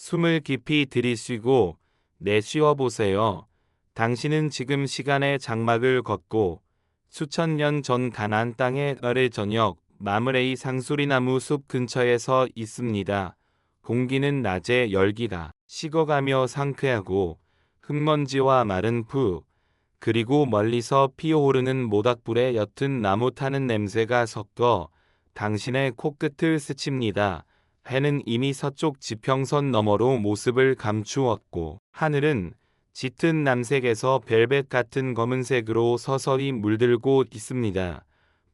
숨을 깊이 들이쉬고 내쉬어 보세요. 당신은 지금 시간의 장막을 걷고 수천 년 전 가나안 땅의 어릴 저녁 마므레이 상수리나무 숲 근처에 서 있습니다. 공기는 낮에 열기가 식어가며 상쾌하고 흙먼지와 마른 풀 그리고 멀리서 피어오르는 모닥불의 옅은 나무 타는 냄새가 섞여 당신의 코끝을 스칩니다. 해는 이미 서쪽 지평선 너머로 모습을 감추었고 하늘은 짙은 남색에서 벨벳 같은 검은색으로 서서히 물들고 있습니다.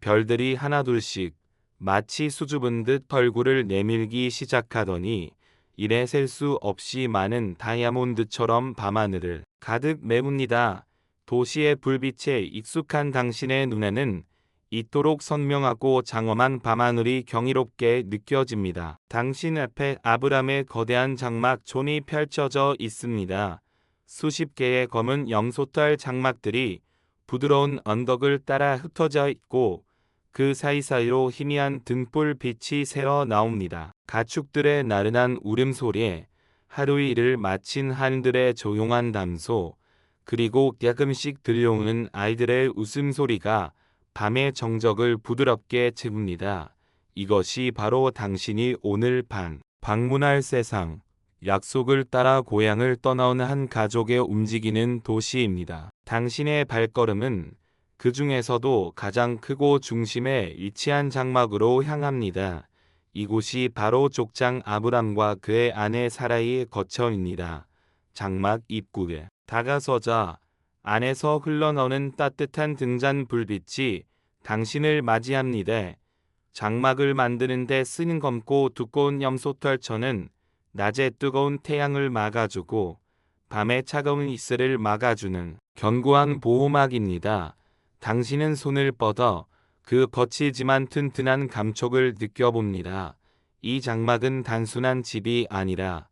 별들이 하나둘씩 마치 수줍은 듯 얼굴을 내밀기 시작하더니 이래 셀 수 없이 많은 다이아몬드처럼 밤하늘을 가득 메웁니다. 도시의 불빛에 익숙한 당신의 눈에는 이토록 선명하고 장엄한 밤하늘이 경이롭게 느껴집니다. 당신 앞에 아브람의 거대한 장막 촌이 펼쳐져 있습니다. 수십 개의 검은 염소털 장막들이 부드러운 언덕을 따라 흩어져 있고 그 사이사이로 희미한 등불 빛이 새어 나옵니다. 가축들의 나른한 울음소리에 하루 일을 마친 한들의 조용한 담소 그리고 가끔씩 들려오는 아이들의 웃음소리가 밤의 정적을 부드럽게 채웁니다. 이것이 바로 당신이 오늘 밤 방문할 세상, 약속을 따라 고향을 떠나온 한 가족의 움직이는 도시입니다. 당신의 발걸음은 그 중에서도 가장 크고 중심에 위치한 장막으로 향합니다. 이곳이 바로 족장 아브람과 그의 아내 사라이의 거처입니다. 장막 입구에 다가서자 안에서 흘러나오는 따뜻한 등잔 불빛이 당신을 맞이합니다. 장막을 만드는 데 쓰는 검고 두꺼운 염소털천은 낮에 뜨거운 태양을 막아주고 밤에 차가운 이슬을 막아주는 견고한 보호막입니다. 당신은 손을 뻗어 그 거칠지만 튼튼한 감촉을 느껴봅니다. 이 장막은 단순한 집이 아니라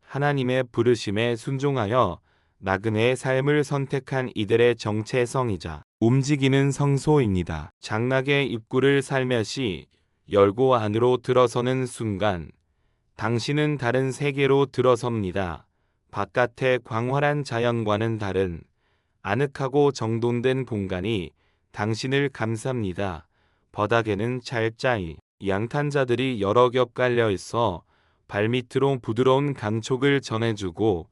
하나님의 부르심에 순종하여 나그네의 삶을 선택한 이들의 정체성이자 움직이는 성소입니다. 장막의 입구를 살며시 열고 안으로 들어서는 순간 당신은 다른 세계로 들어섭니다. 바깥의 광활한 자연과는 다른 아늑하고 정돈된 공간이 당신을 감쌉니다. 바닥에는 찰짜이 양탄자들이 여러 겹 깔려 있어 발밑으로 부드러운 감촉을 전해주고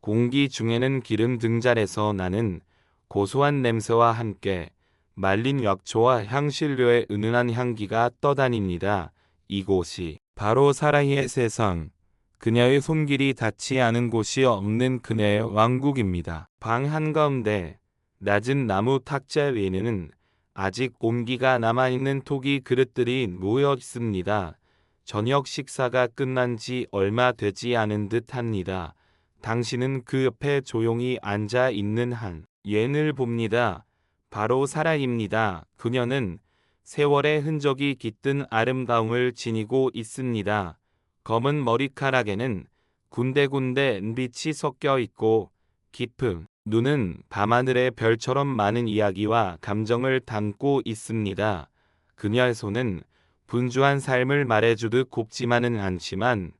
공기 중에는 기름 등잔에서 나는 고소한 냄새와 함께 말린 약초와 향신료의 은은한 향기가 떠다닙니다. 이곳이 바로 사라이의 세상, 그녀의 손길이 닿지 않은 곳이 없는 그녀의 왕국입니다. 방 한가운데 낮은 나무 탁자 위에는 아직 온기가 남아있는 토기 그릇들이 모여 있습니다. 저녁 식사가 끝난 지 얼마 되지 않은 듯 합니다. 당신은 그 옆에 조용히 앉아 있는 한 여인을 봅니다. 바로 사라입니다. 그녀는 세월의 흔적이 깃든 아름다움을 지니고 있습니다. 검은 머리카락에는 군데군데 은빛이 섞여 있고 깊은 눈은 밤하늘의 별처럼 많은 이야기와 감정을 담고 있습니다. 그녀의 손은 분주한 삶을 말해주듯 곱지만은 않지만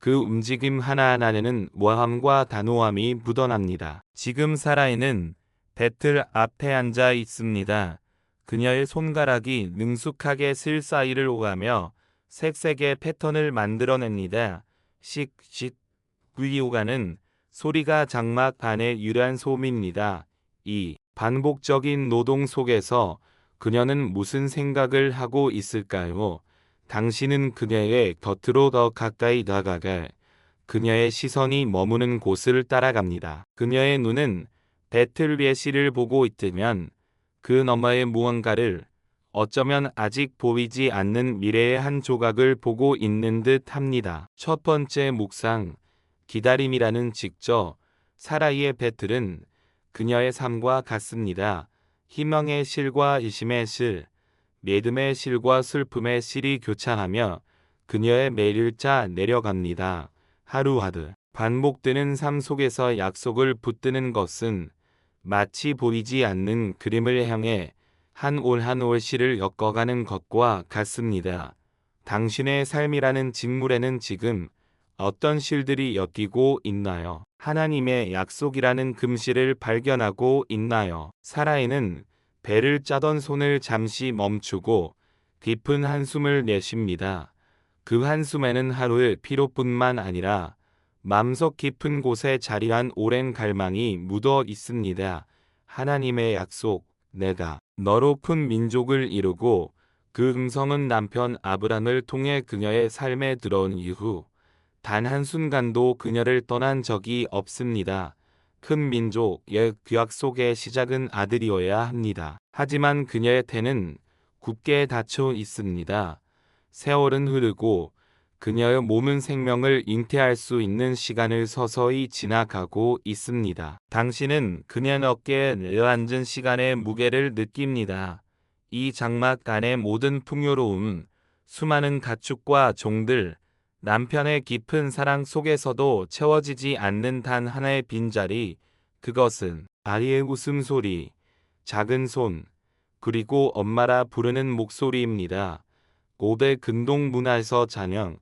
그 움직임 하나하나에는 모함과 단호함이 묻어납니다. 지금 사라이는 배틀 앞에 앉아 있습니다. 그녀의 손가락이 능숙하게 슬 사이를 오가며 색색의 패턴을 만들어냅니다. 씩씩 구이오가는 소리가 장막 안에 유려한 소음입니다. 이 반복적인 노동 속에서 그녀는 무슨 생각을 하고 있을까요? 당신은 그녀의 곁으로 더 가까이 다가가 그녀의 시선이 머무는 곳을 따라갑니다. 그녀의 눈은 배틀 위의 시를 보고 있다면 그 너머의 무언가를 어쩌면 아직 보이지 않는 미래의 한 조각을 보고 있는 듯 합니다. 첫 번째 묵상, 기다림이라는 직접 사라이의 배틀은 그녀의 삶과 같습니다. 희망의 실과 이심의 실, 믿음의 실과 슬픔의 실이 교차하며 그녀의 매일자 내려갑니다. 하루하루 반복되는 삶 속에서 약속을 붙드는 것은 마치 보이지 않는 그림을 향해 한 올 한 올 실을 엮어가는 것과 같습니다. 당신의 삶이라는 직물에는 지금 어떤 실들이 엮이고 있나요? 하나님의 약속이라는 금실을 발견하고 있나요? 사라이는 배를 짜던 손을 잠시 멈추고 깊은 한숨을 내쉽니다. 그 한숨에는 하루의 피로뿐만 아니라 마음속 깊은 곳에 자리한 오랜 갈망이 묻어 있습니다. 하나님의 약속, 내가 너로 큰 민족을 이루고 그 음성은 남편 아브람을 통해 그녀의 삶에 들어온 이후 단 한순간도 그녀를 떠난 적이 없습니다. 큰 민족의 그 약속의 시작은 아들이어야 합니다. 하지만 그녀의 태는 굳게 닫혀 있습니다. 세월은 흐르고 그녀의 몸은 생명을 잉태할 수 있는 시간을 서서히 지나가고 있습니다. 당신은 그녀 어깨에 내려앉은 시간의 무게를 느낍니다. 이 장막 안의 모든 풍요로움, 수많은 가축과 종들, 남편의 깊은 사랑 속에서도 채워지지 않는 단 하나의 빈자리, 그것은 아이의 웃음소리, 작은 손, 그리고 엄마라 부르는 목소리입니다. 고대 근동 문화에서 자녀,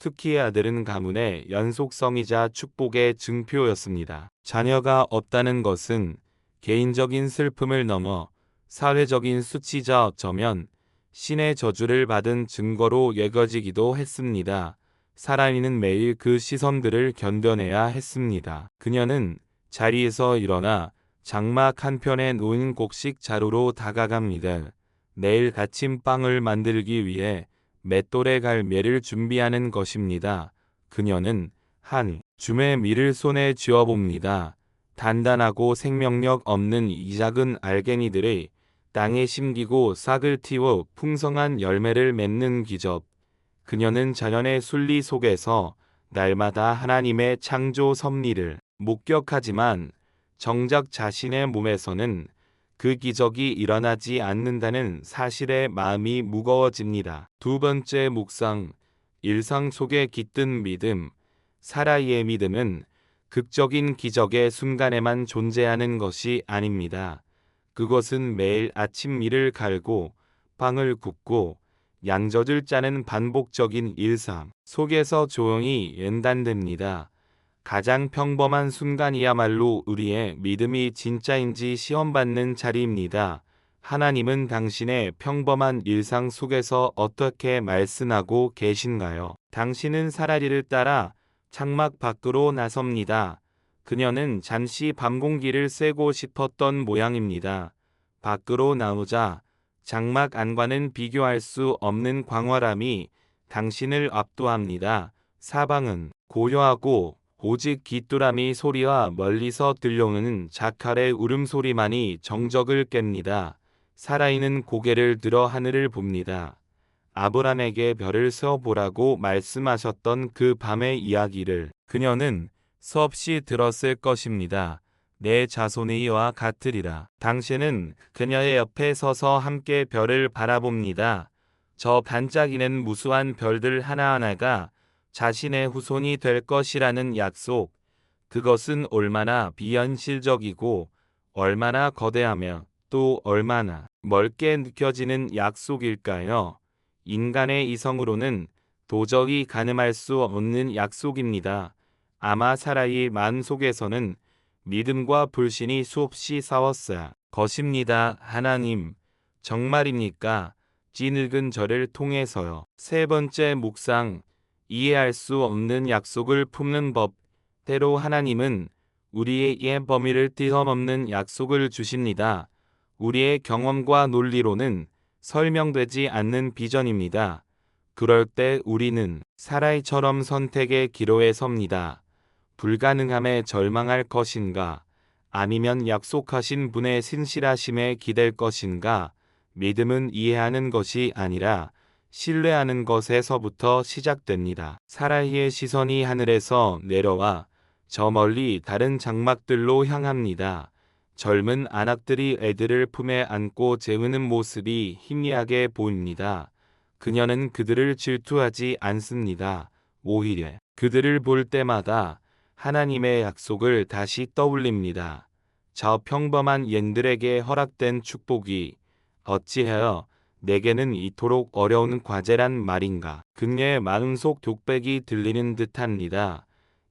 특히 아들은 가문의 연속성이자 축복의 증표였습니다. 자녀가 없다는 것은 개인적인 슬픔을 넘어 사회적인 수치자 어쩌면 신의 저주를 받은 증거로 여겨지기도 했습니다. 사라이는 매일 그 시선들을 견뎌내야 했습니다. 그녀는 자리에서 일어나 장막 한편에 놓인 곡식 자루로 다가갑니다. 내일 아침빵을 만들기 위해 맷돌에 갈매를 준비하는 것입니다. 그녀는 한 줌의 밀을 손에 쥐어봅니다. 단단하고 생명력 없는 이 작은 알갱이들이 땅에 심기고 싹을 틔워 풍성한 열매를 맺는 기적. 그녀는 자연의 순리 속에서 날마다 하나님의 창조 섭리를 목격하지만 정작 자신의 몸에서는 그 기적이 일어나지 않는다는 사실에 마음이 무거워집니다. 두 번째 묵상, 일상 속에 깃든 믿음. 사라이의 믿음은 극적인 기적의 순간에만 존재하는 것이 아닙니다. 그것은 매일 아침 밀을 갈고 빵을 굽고 양젖을 짜는 반복적인 일상 속에서 조용히 연단됩니다. 가장 평범한 순간이야말로 우리의 믿음이 진짜인지 시험받는 자리입니다. 하나님은 당신의 평범한 일상 속에서 어떻게 말씀하고 계신가요? 당신은 사라리를 따라 장막 밖으로 나섭니다. 그녀는 잠시 밤 공기를 쐬고 싶었던 모양입니다. 밖으로 나오자 장막 안과는 비교할 수 없는 광활함이 당신을 압도합니다. 사방은 고요하고 오직 귀뚜라미 소리와 멀리서 들려오는 자칼의 울음소리만이 정적을 깹니다. 사라이는 고개를 들어 하늘을 봅니다. 아브람에게 별을 세어보라고 말씀하셨던 그 밤의 이야기를 그녀는 수없이 들었을 것입니다. 내 자손의 이와 같으리라. 당신은 그녀의 옆에 서서 함께 별을 바라봅니다. 저 반짝이는 무수한 별들 하나하나가 자신의 후손이 될 것이라는 약속. 그것은 얼마나 비현실적이고 얼마나 거대하며 또 얼마나 멀게 느껴지는 약속일까요? 인간의 이성으로는 도저히 가늠할 수 없는 약속입니다. 아마 사라이의 마음 속에서는 믿음과 불신이 수없이 싸웠을 것입니다. 하나님, 정말입니까? 찌늙은 저를 통해서요. 세 번째 묵상, 이해할 수 없는 약속을 품는 법. 때로 하나님은 우리의 이해 범위를 뛰어넘는 약속을 주십니다. 우리의 경험과 논리로는 설명되지 않는 비전입니다. 그럴 때 우리는 사라이처럼 선택의 기로에 섭니다. 불가능함에 절망할 것인가? 아니면 약속하신 분의 신실하심에 기댈 것인가? 믿음은 이해하는 것이 아니라 신뢰하는 것에서부터 시작됩니다. 사라이의 시선이 하늘에서 내려와 저 멀리 다른 장막들로 향합니다. 젊은 안악들이 애들을 품에 안고 재우는 모습이 희미하게 보입니다. 그녀는 그들을 질투하지 않습니다. 오히려 그들을 볼 때마다 하나님의 약속을 다시 떠올립니다. 저 평범한 옌들에게 허락된 축복이 어찌하여 내게는 이토록 어려운 과제란 말인가. 그녀의 마음속 독백이 들리는 듯합니다.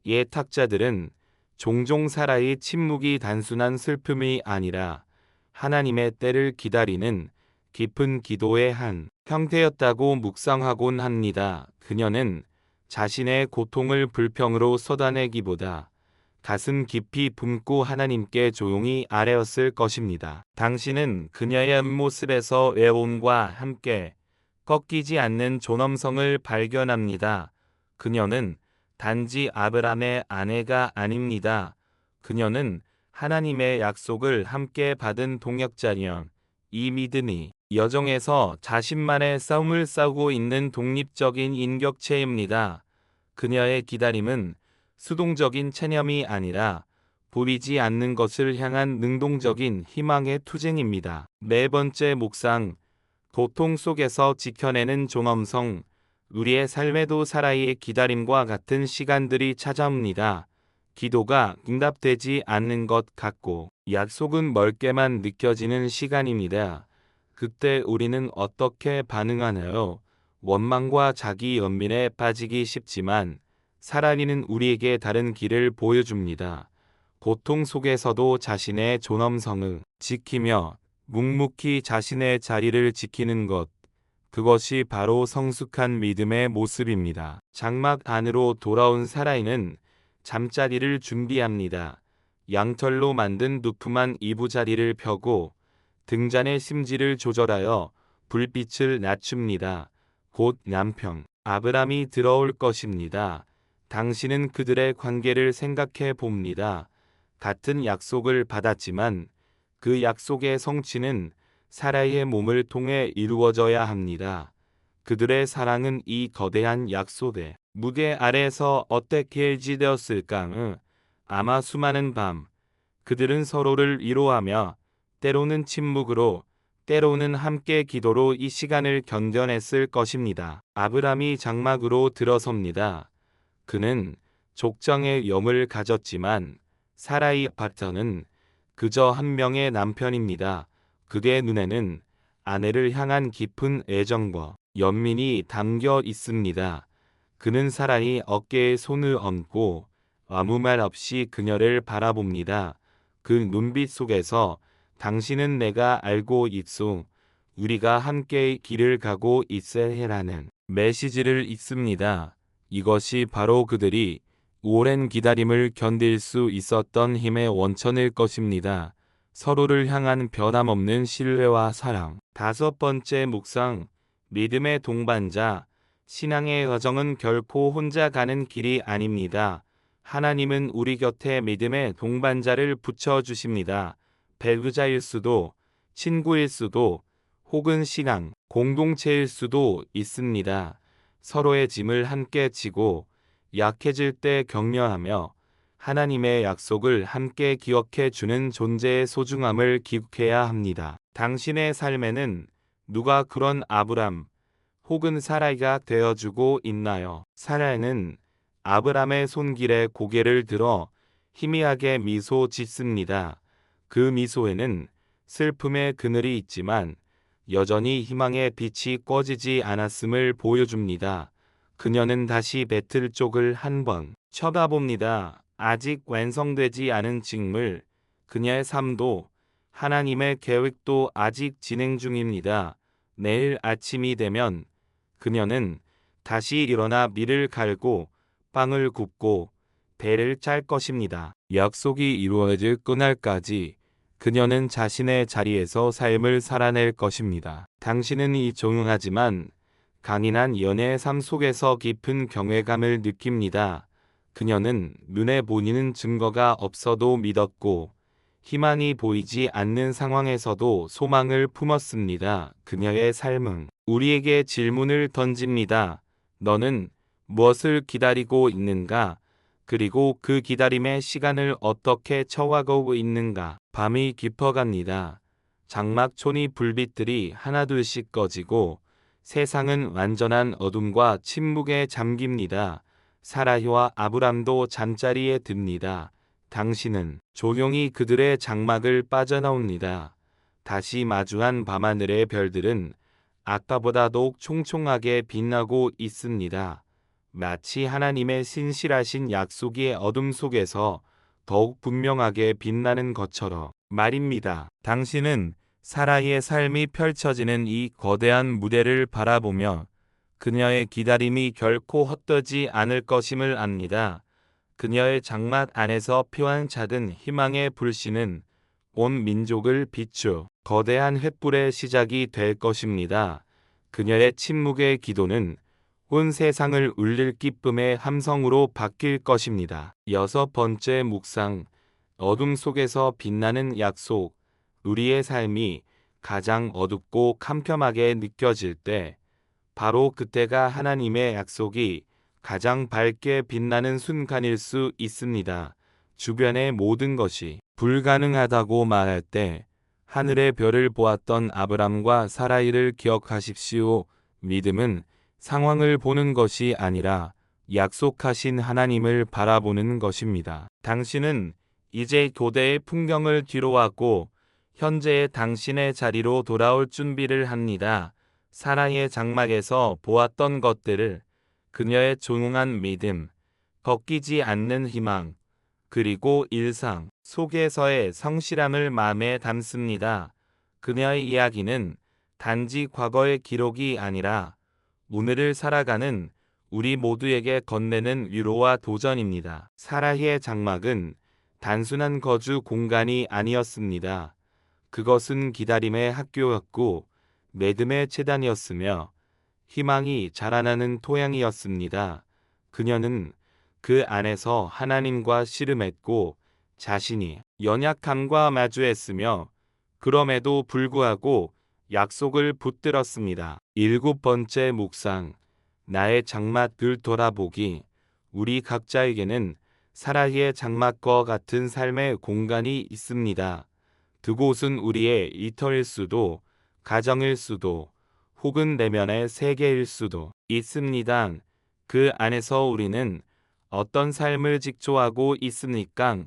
예탁자들은 종종 사라의 침묵이 단순한 슬픔이 아니라 하나님의 때를 기다리는 깊은 기도의 한 형태였다고 묵상하곤 합니다. 그녀는 자신의 고통을 불평으로 쏟아내기보다 가슴 깊이 품고 하나님께 조용히 아뢰었을 것입니다. 당신은 그녀의 모습에서 애원과 함께 꺾이지 않는 존엄성을 발견합니다. 그녀는 단지 아브람의 아내가 아닙니다. 그녀는 하나님의 약속을 함께 받은 동역자며 이 믿음이 여정에서 자신만의 싸움을 싸우고 있는 독립적인 인격체입니다. 그녀의 기다림은 수동적인 체념이 아니라 보이지 않는 것을 향한 능동적인 희망의 투쟁입니다. 네 번째 묵상, 고통 속에서 지켜내는 존엄성. 우리의 삶에도 사라의 기다림과 같은 시간들이 찾아옵니다. 기도가 응답되지 않는 것 같고 약속은 멀게만 느껴지는 시간입니다. 그때 우리는 어떻게 반응하나요? 원망과 자기 연민에 빠지기 쉽지만 살아있는 우리에게 다른 길을 보여줍니다. 고통 속에서도 자신의 존엄성을 지키며 묵묵히 자신의 자리를 지키는 것, 그것이 바로 성숙한 믿음의 모습입니다. 장막 안으로 돌아온 사라이는 잠자리를 준비합니다. 양털로 만든 두툼한 이부자리를 펴고 등잔의 심지를 조절하여 불빛을 낮춥니다. 곧 남편 아브람이 들어올 것입니다. 당신은 그들의 관계를 생각해 봅니다. 같은 약속을 받았지만 그 약속의 성취는 사라의 몸을 통해 이루어져야 합니다. 그들의 사랑은 이 거대한 약속의 무게 아래에서 어떻게 지되었을까? 아마 수많은 밤 그들은 서로를 위로하며 때로는 침묵으로 때로는 함께 기도로 이 시간을 견뎌냈을 것입니다. 아브람이 장막으로 들어섭니다. 그는 족장의 염을 가졌지만 사라의 파트너는 그저 한 명의 남편입니다. 그의 눈에는 아내를 향한 깊은 애정과 연민이 담겨 있습니다. 그는 사라의 어깨에 손을 얹고 아무 말 없이 그녀를 바라봅니다. 그 눈빛 속에서 당신은 내가 알고 있소. 우리가 함께 길을 가고 있어야 해라는 메시지를 읽습니다. 이것이 바로 그들이 오랜 기다림을 견딜 수 있었던 힘의 원천일 것입니다. 서로를 향한 변함없는 신뢰와 사랑. 다섯 번째 묵상, 믿음의 동반자. 신앙의 여정은 결코 혼자 가는 길이 아닙니다. 하나님은 우리 곁에 믿음의 동반자를 붙여주십니다. 배우자일 수도, 친구일 수도, 혹은 신앙 공동체일 수도 있습니다. 서로의 짐을 함께 지고 약해질 때 격려하며 하나님의 약속을 함께 기억해 주는 존재의 소중함을 기억해야 합니다. 당신의 삶에는 누가 그런 아브람 혹은 사라이가 되어주고 있나요? 사라이는 아브람의 손길에 고개를 들어 희미하게 미소 짓습니다. 그 미소에는 슬픔의 그늘이 있지만 여전히 희망의 빛이 꺼지지 않았음을 보여줍니다. 그녀는 다시 배틀 쪽을 한번 쳐다봅니다. 아직 완성되지 않은 직물, 그녀의 삶도 하나님의 계획도 아직 진행 중입니다. 내일 아침이 되면 그녀는 다시 일어나 밀을 갈고 빵을 굽고 배를 짤 것입니다. 약속이 이루어질 그날까지 그녀는 자신의 자리에서 삶을 살아낼 것입니다. 당신은 이 조용하지만 강인한 연애의 삶 속에서 깊은 경외감을 느낍니다. 그녀는 눈에 보이는 증거가 없어도 믿었고 희망이 보이지 않는 상황에서도 소망을 품었습니다. 그녀의 삶은 우리에게 질문을 던집니다. 너는 무엇을 기다리고 있는가? 그리고 그 기다림의 시간을 어떻게 쳐가고 있는가? 밤이 깊어갑니다. 장막촌이 불빛들이 하나둘씩 꺼지고 세상은 완전한 어둠과 침묵에 잠깁니다. 사라이와 아브람도 잠자리에 듭니다. 당신은 조용히 그들의 장막을 빠져나옵니다. 다시 마주한 밤하늘의 별들은 아까보다도 총총하게 빛나고 있습니다. 마치 하나님의 신실하신 약속이 어둠 속에서 더욱 분명하게 빛나는 것처럼 말입니다. 당신은 사라의 삶이 펼쳐지는 이 거대한 무대를 바라보며 그녀의 기다림이 결코 헛되지 않을 것임을 압니다. 그녀의 장막 안에서 피어난 작은 희망의 불씨는 온 민족을 비추 거대한 횃불의 시작이 될 것입니다. 그녀의 침묵의 기도는 온 세상을 울릴 기쁨의 함성으로 바뀔 것입니다. 여섯 번째 묵상, 어둠 속에서 빛나는 약속. 우리의 삶이 가장 어둡고 캄캄하게 느껴질 때 바로 그때가 하나님의 약속이 가장 밝게 빛나는 순간일 수 있습니다. 주변의 모든 것이 불가능하다고 말할 때 하늘의 별을 보았던 아브람과 사라이를 기억하십시오. 믿음은 상황을 보는 것이 아니라 약속하신 하나님을 바라보는 것입니다. 당신은 이제 교대의 풍경을 뒤로하고 현재의 당신의 자리로 돌아올 준비를 합니다. 사라의 장막에서 보았던 것들을 그녀의 조용한 믿음, 꺾이지 않는 희망, 그리고 일상 속에서의 성실함을 마음에 담습니다. 그녀의 이야기는 단지 과거의 기록이 아니라 오늘을 살아가는 우리 모두에게 건네는 위로와 도전입니다. 사라의 장막은 단순한 거주 공간이 아니었습니다. 그것은 기다림의 학교였고 믿음의 재단이었으며 희망이 자라나는 토양이었습니다. 그녀는 그 안에서 하나님과 씨름했고 자신이 연약함과 마주했으며 그럼에도 불구하고 약속을 붙들었습니다. 일곱 번째 묵상, 나의 장막을 돌아보기. 우리 각자에게는 사라의 장막과 같은 삶의 공간이 있습니다. 그곳은 우리의 일터일 수도, 가정일 수도, 혹은 내면의 세계일 수도 있습니다. 그 안에서 우리는 어떤 삶을 직조하고 있습니까?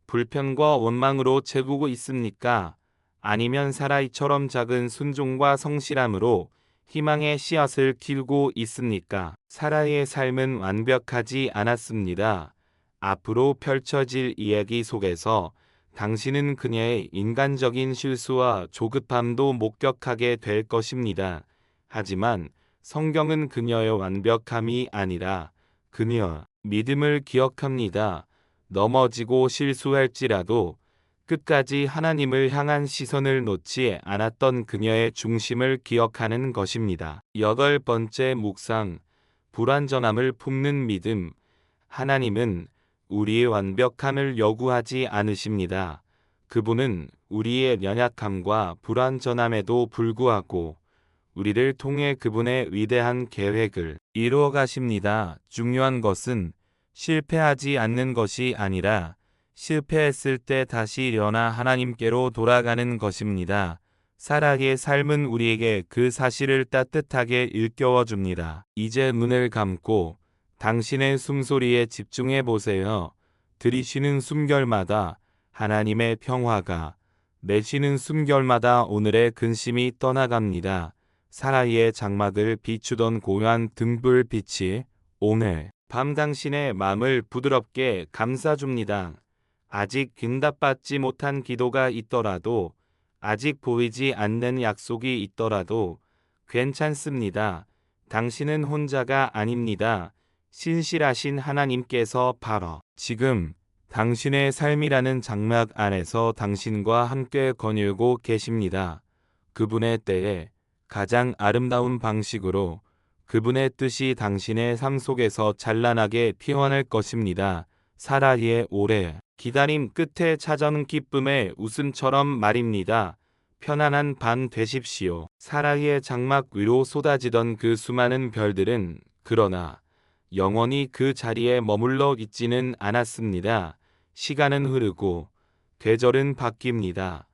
불편과 원망으로 채우고 있습니까? 아니면 사라이처럼 작은 순종과 성실함으로 희망의 씨앗을 키우고 있습니까? 사라의 삶은 완벽하지 않았습니다. 앞으로 펼쳐질 이야기 속에서 당신은 그녀의 인간적인 실수와 조급함도 목격하게 될 것입니다. 하지만 성경은 그녀의 완벽함이 아니라 그녀의 믿음을 기억합니다. 넘어지고 실수할지라도 끝까지 하나님을 향한 시선을 놓지 않았던 그녀의 중심을 기억하는 것입니다. 여덟 번째 묵상, 불완전함을 품는 믿음. 하나님은 우리의 완벽함을 요구하지 않으십니다. 그분은 우리의 연약함과 불완전함에도 불구하고 우리를 통해 그분의 위대한 계획을 이루어 가십니다. 중요한 것은 실패하지 않는 것이 아니라 실패했을 때 다시 일어나 하나님께로 돌아가는 것입니다. 사라의 삶은 우리에게 그 사실을 따뜻하게 일깨워 줍니다. 이제 눈을 감고 당신의 숨소리에 집중해 보세요. 들이쉬는 숨결마다 하나님의 평화가, 내쉬는 숨결마다 오늘의 근심이 떠나갑니다. 사라이의 장막을 비추던 고요한 등불빛이 오늘 밤 당신의 마음을 부드럽게 감싸줍니다. 아직 응답받지 못한 기도가 있더라도, 아직 보이지 않는 약속이 있더라도 괜찮습니다. 당신은 혼자가 아닙니다. 신실하신 하나님께서 바로 지금 당신의 삶이라는 장막 안에서 당신과 함께 거닐고 계십니다. 그분의 때에 가장 아름다운 방식으로 그분의 뜻이 당신의 삶 속에서 찬란하게 피어날 것입니다. 사라이의 오래 기다림 끝에 찾아오는 기쁨의 웃음처럼 말입니다. 편안한 밤 되십시오. 사라이의 장막 위로 쏟아지던 그 수많은 별들은 그러나 영원히 그 자리에 머물러 있지는 않았습니다. 시간은 흐르고 계절은 바뀝니다.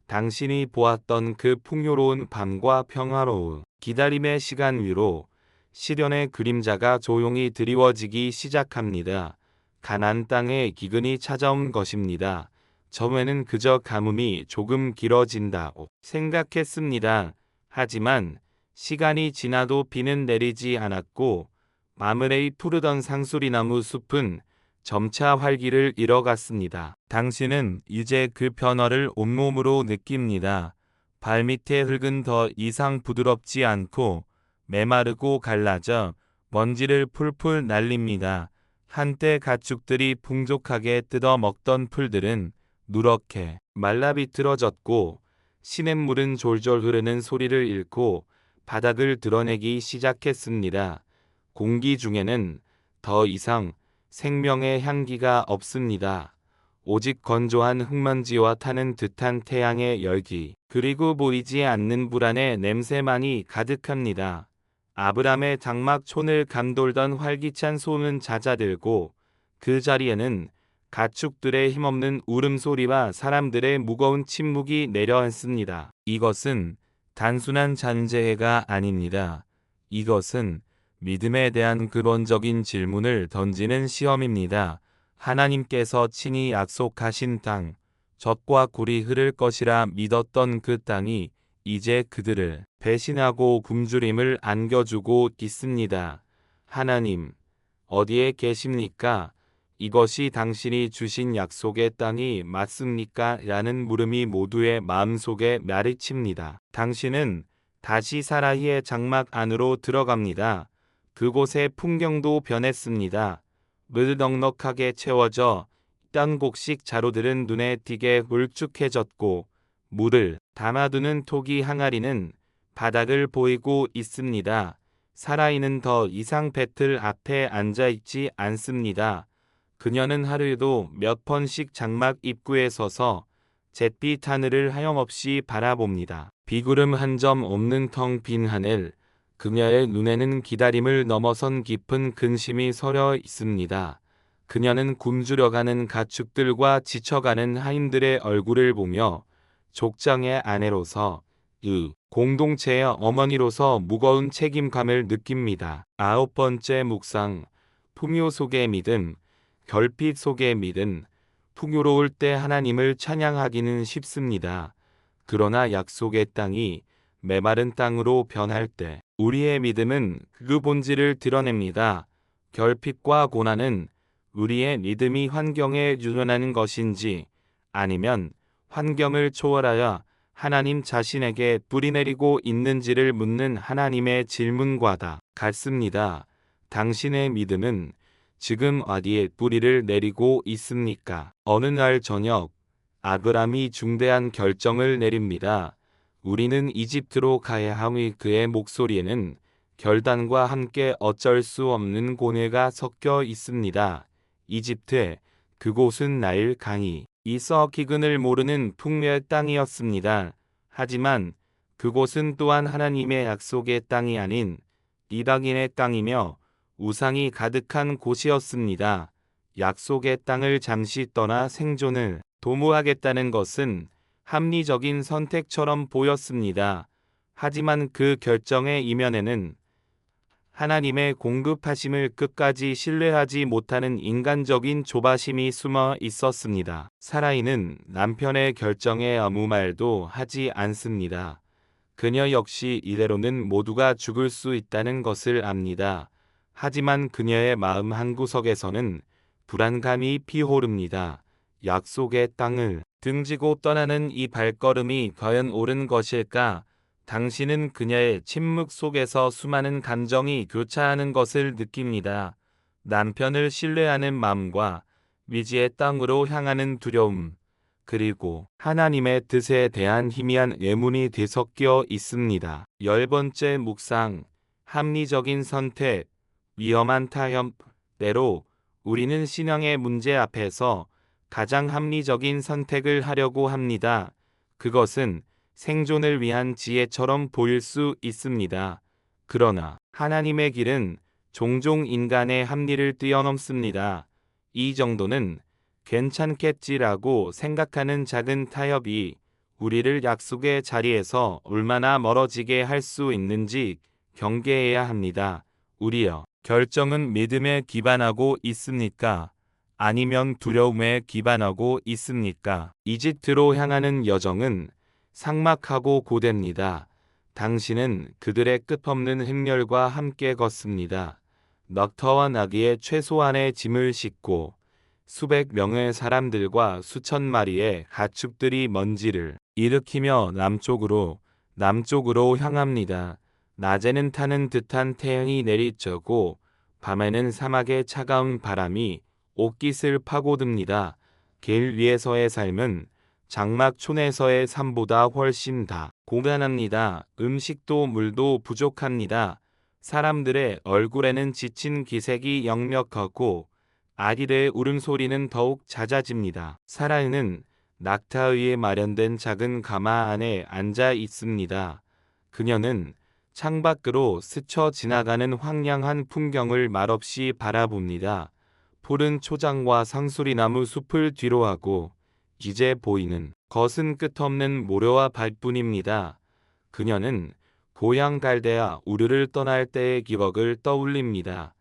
당신이 보았던 그 풍요로운 밤과 평화로운 기다림의 시간 위로 시련의 그림자가 조용히 드리워지기 시작합니다. 가나안 땅에 기근이 찾아온 것입니다. 처음에는 그저 가뭄이 조금 길어진다고 생각했습니다. 하지만 시간이 지나도 비는 내리지 않았고 마므레이 푸르던 상수리나무 숲은 점차 활기를 잃어갔습니다. 당신은 이제 그 변화를 온몸으로 느낍니다. 발밑의 흙은 더 이상 부드럽지 않고 메마르고 갈라져 먼지를 풀풀 날립니다. 한때 가축들이 풍족하게 뜯어 먹던 풀들은 누렇게 말라 비틀어졌고 시냇물은 졸졸 흐르는 소리를 잃고 바닥을 드러내기 시작했습니다. 공기 중에는 더 이상 생명의 향기가 없습니다. 오직 건조한 흙먼지와 타는 듯한 태양의 열기, 그리고 보이지 않는 불안의 냄새만이 가득합니다. 아브람의 장막촌을 감돌던 활기찬 소는 잦아들고 그 자리에는 가축들의 힘없는 울음소리와 사람들의 무거운 침묵이 내려앉습니다. 이것은 단순한 잔재해가 아닙니다. 이것은 믿음에 대한 근원적인 질문을 던지는 시험입니다. 하나님께서 친히 약속하신 땅, 젖과 꿀이 흐를 것이라 믿었던 그 땅이 이제 그들을 배신하고 굶주림을 안겨주고 있습니다. 하나님, 어디에 계십니까? 이것이 당신이 주신 약속의 땅이 맞습니까? 라는 물음이 모두의 마음속에 메아리칩니다. 당신은 다시 사라이의 장막 안으로 들어갑니다. 그곳의 풍경도 변했습니다. 물 넉넉하게 채워져 땅 곡식 자루들은 눈에 띄게 울쭉해졌고 물을 담아두는 토기 항아리는 바닥을 보이고 있습니다. 사라이는 더 이상 배틀 앞에 앉아있지 않습니다. 그녀는 하루에도 몇 번씩 장막 입구에 서서 잿빛 하늘을 하염없이 바라봅니다. 비구름 한 점 없는 텅 빈 하늘, 그녀의 눈에는 기다림을 넘어선 깊은 근심이 서려 있습니다. 그녀는 굶주려가는 가축들과 지쳐가는 하인들의 얼굴을 보며 족장의 아내로서, 공동체의 어머니로서 무거운 책임감을 느낍니다. 9번째 묵상, 풍요 속의 믿음. 결핍 속의 믿음. 풍요로울 때 하나님을 찬양하기는 쉽습니다. 그러나 약속의 땅이 메마른 땅으로 변할 때 우리의 믿음은 그 본질을 드러냅니다. 결핍과 고난은 우리의 믿음이 환경에 유연하는 것인지 아니면 환경을 초월하여 하나님 자신에게 뿌리내리고 있는지를 묻는 하나님의 질문과다 같습니다. 당신의 믿음은 지금 어디에 뿌리를 내리고 있습니까? 어느 날 저녁, 아브람이 중대한 결정을 내립니다. 우리는 이집트로 가야 하니 그의 목소리에는 결단과 함께 어쩔 수 없는 고뇌가 섞여 있습니다. 이집트, 그곳은 나일 강이 있어 기근을 모르는 풍요의 땅이었습니다. 하지만 그곳은 또한 하나님의 약속의 땅이 아닌 이방인의 땅이며 우상이 가득한 곳이었습니다. 약속의 땅을 잠시 떠나 생존을 도모하겠다는 것은 합리적인 선택처럼 보였습니다. 하지만 그 결정의 이면에는 하나님의 공급하심을 끝까지 신뢰하지 못하는 인간적인 조바심이 숨어 있었습니다. 사라이는 남편의 결정에 아무 말도 하지 않습니다. 그녀 역시 이대로는 모두가 죽을 수 있다는 것을 압니다. 하지만 그녀의 마음 한구석에서는 불안감이 피어오릅니다. 약속의 땅을 등지고 떠나는 이 발걸음이 과연 옳은 것일까? 당신은 그녀의 침묵 속에서 수많은 감정이 교차하는 것을 느낍니다. 남편을 신뢰하는 마음과 미지의 땅으로 향하는 두려움, 그리고 하나님의 뜻에 대한 희미한 의문이 뒤섞여 있습니다. 10번째 묵상, 합리적인 선택. 위험한 타협. 때로 우리는 신앙의 문제 앞에서 가장 합리적인 선택을 하려고 합니다. 그것은 생존을 위한 지혜처럼 보일 수 있습니다. 그러나 하나님의 길은 종종 인간의 합리를 뛰어넘습니다. 이 정도는 괜찮겠지라고 생각하는 작은 타협이 우리를 약속의 자리에서 얼마나 멀어지게 할 수 있는지 경계해야 합니다. 우리여, 결정은 믿음에 기반하고 있습니까? 아니면 두려움에 기반하고 있습니까? 이집트로 향하는 여정은 삭막하고 고됩니다. 당신은 그들의 끝없는 행렬과 함께 걷습니다. 넉터와 나귀의 최소한의 짐을 싣고 수백 명의 사람들과 수천 마리의 가축들이 먼지를 일으키며 남쪽으로 향합니다. 낮에는 타는 듯한 태양이 내리쬐고 밤에는 사막의 차가운 바람이 옷깃을 파고듭니다. 길 위에서의 삶은 장막촌에서의 삶보다 훨씬 다 고단합니다. 음식도 물도 부족합니다. 사람들의 얼굴에는 지친 기색이 역력하고 아기들의 울음소리는 더욱 잦아집니다. 사라이는 낙타의에 마련된 작은 가마 안에 앉아 있습니다. 그녀는 창밖으로 스쳐 지나가는 황량한 풍경을 말없이 바라봅니다. 푸른 초장과 상수리나무 숲을 뒤로하고 이제 보이는 것은 끝없는 모래와 발뿐입니다. 그녀는 고향 갈대아 우르를 떠날 때의 기억을 떠올립니다.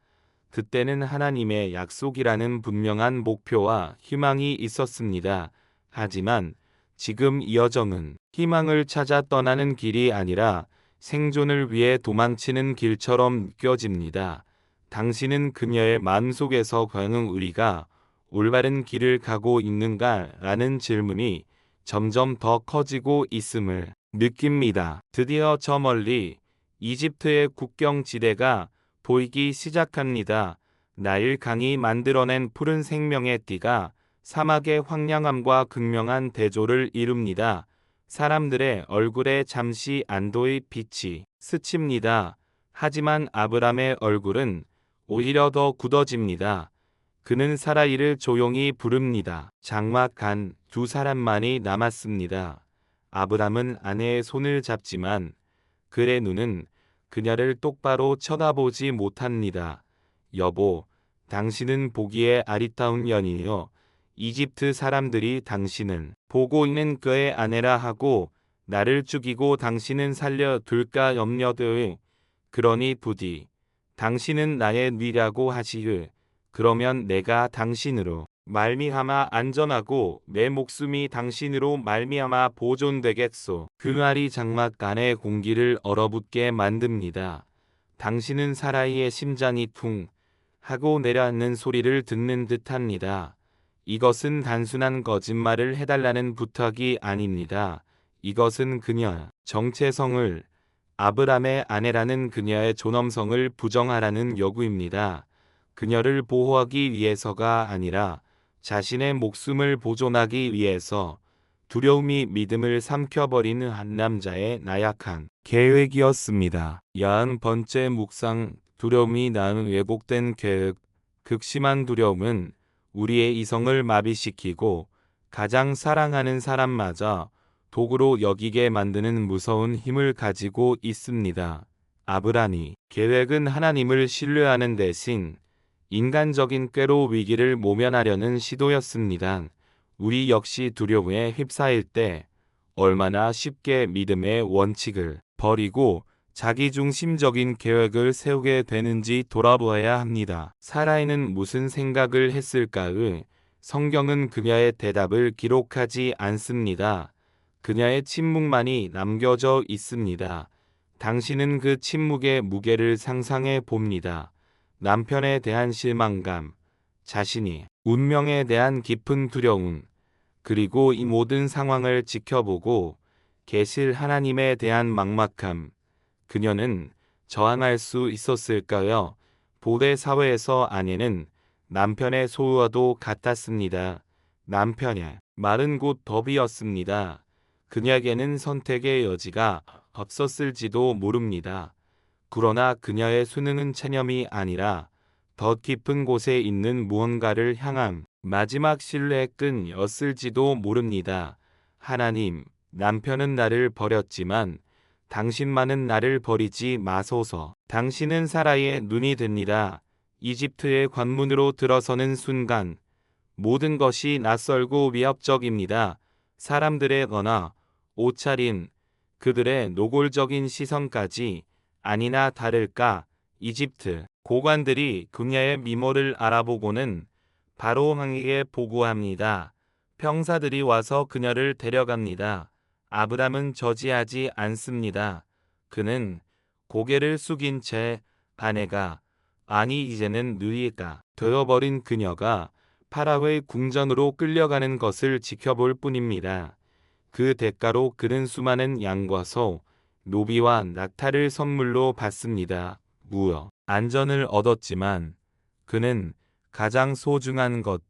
그때는 하나님의 약속이라는 분명한 목표와 희망이 있었습니다. 하지만 지금 이 여정은 희망을 찾아 떠나는 길이 아니라 생존을 위해 도망치는 길처럼 느껴집니다. 당신은 그녀의 마음속에서 과연 우리가 올바른 길을 가고 있는가라는 질문이 점점 더 커지고 있음을 느낍니다. 드디어 저 멀리 이집트의 국경 지대가 보이기 시작합니다. 나일 강이 만들어낸 푸른 생명의 띠가 사막의 황량함과 극명한 대조를 이룹니다. 사람들의 얼굴에 잠시 안도의 빛이 스칩니다. 하지만 아브람의 얼굴은 오히려 더 굳어집니다. 그는 사라이를 조용히 부릅니다. 장막 안 두 사람만이 남았습니다. 아브람은 아내의 손을 잡지만 그의 눈은 그녀를 똑바로 쳐다보지 못합니다. 여보, 당신은 보기에 아리따운 연인이요. 이집트 사람들이 당신을 보고 있는 그의 아내라 하고 나를 죽이고 당신은 살려둘까 염려되어 그러니 부디 당신은 나의 뉘라고 하시으. 그러면 내가 당신으로 말미암아 안전하고 내 목숨이 당신으로 말미암아 보존되겠소. 그 말이 장막 안의 공기를 얼어붙게 만듭니다. 당신은 사라이의 심장이 퉁 하고 내려앉는 소리를 듣는 듯합니다. 이것은 단순한 거짓말을 해달라는 부탁이 아닙니다. 이것은 그녀 정체성을 아브람의 아내라는 그녀의 존엄성을 부정하라는 요구입니다. 그녀를 보호하기 위해서가 아니라 자신의 목숨을 보존하기 위해서 두려움이 믿음을 삼켜버리는 한 남자의 나약한 계획이었습니다. 60번째 묵상 두려움이 낳은 왜곡된 계획. 극심한 두려움은 우리의 이성을 마비시키고 가장 사랑하는 사람마저 도구로 여기게 만드는 무서운 힘을 가지고 있습니다. 아브라함이 계획은 하나님을 신뢰하는 대신 인간적인 꾀로 위기를 모면하려는 시도였습니다. 우리 역시 두려움에 휩싸일 때 얼마나 쉽게 믿음의 원칙을 버리고 자기중심적인 계획을 세우게 되는지 돌아보아야 합니다. 사라이는 무슨 생각을 했을까요? 성경은 그녀의 대답을 기록하지 않습니다. 그녀의 침묵만이 남겨져 있습니다. 당신은 그 침묵의 무게를 상상해 봅니다. 남편에 대한 실망감, 자신이 운명에 대한 깊은 두려움, 그리고 이 모든 상황을 지켜보고 계실 하나님에 대한 막막함. 그녀는 저항할 수 있었을까요? 고대 사회에서 아내는 남편의 소유와도 같았습니다. 남편의 말은 곧 법이었습니다. 그녀에게는 선택의 여지가 없었을지도 모릅니다. 그러나 그녀의 수능은 체념이 아니라 더 깊은 곳에 있는 무언가를 향한 마지막 신뢰의 끈이었을지도 모릅니다. 하나님, 남편은 나를 버렸지만 당신만은 나를 버리지 마소서. 당신은 사라이의 눈이 됩니다. 이집트의 관문으로 들어서는 순간 모든 것이 낯설고 위협적입니다. 사람들의 언어, 옷차림, 그들의 노골적인 시선까지 아니나 다를까 이집트 고관들이 그녀의 미모를 알아보고는 바로 왕에게 보고합니다. 병사들이 와서 그녀를 데려갑니다. 아브람은 저지하지 않습니다. 그는 고개를 숙인 채 아내가, 아니 이제는 누이가 되어버린 그녀가 파라오의 궁전으로 끌려가는 것을 지켜볼 뿐입니다. 그 대가로 그는 수많은 양과 소, 노비와 낙타를 선물로 받습니다. 무어 안전을 얻었지만 그는 가장 소중한 것,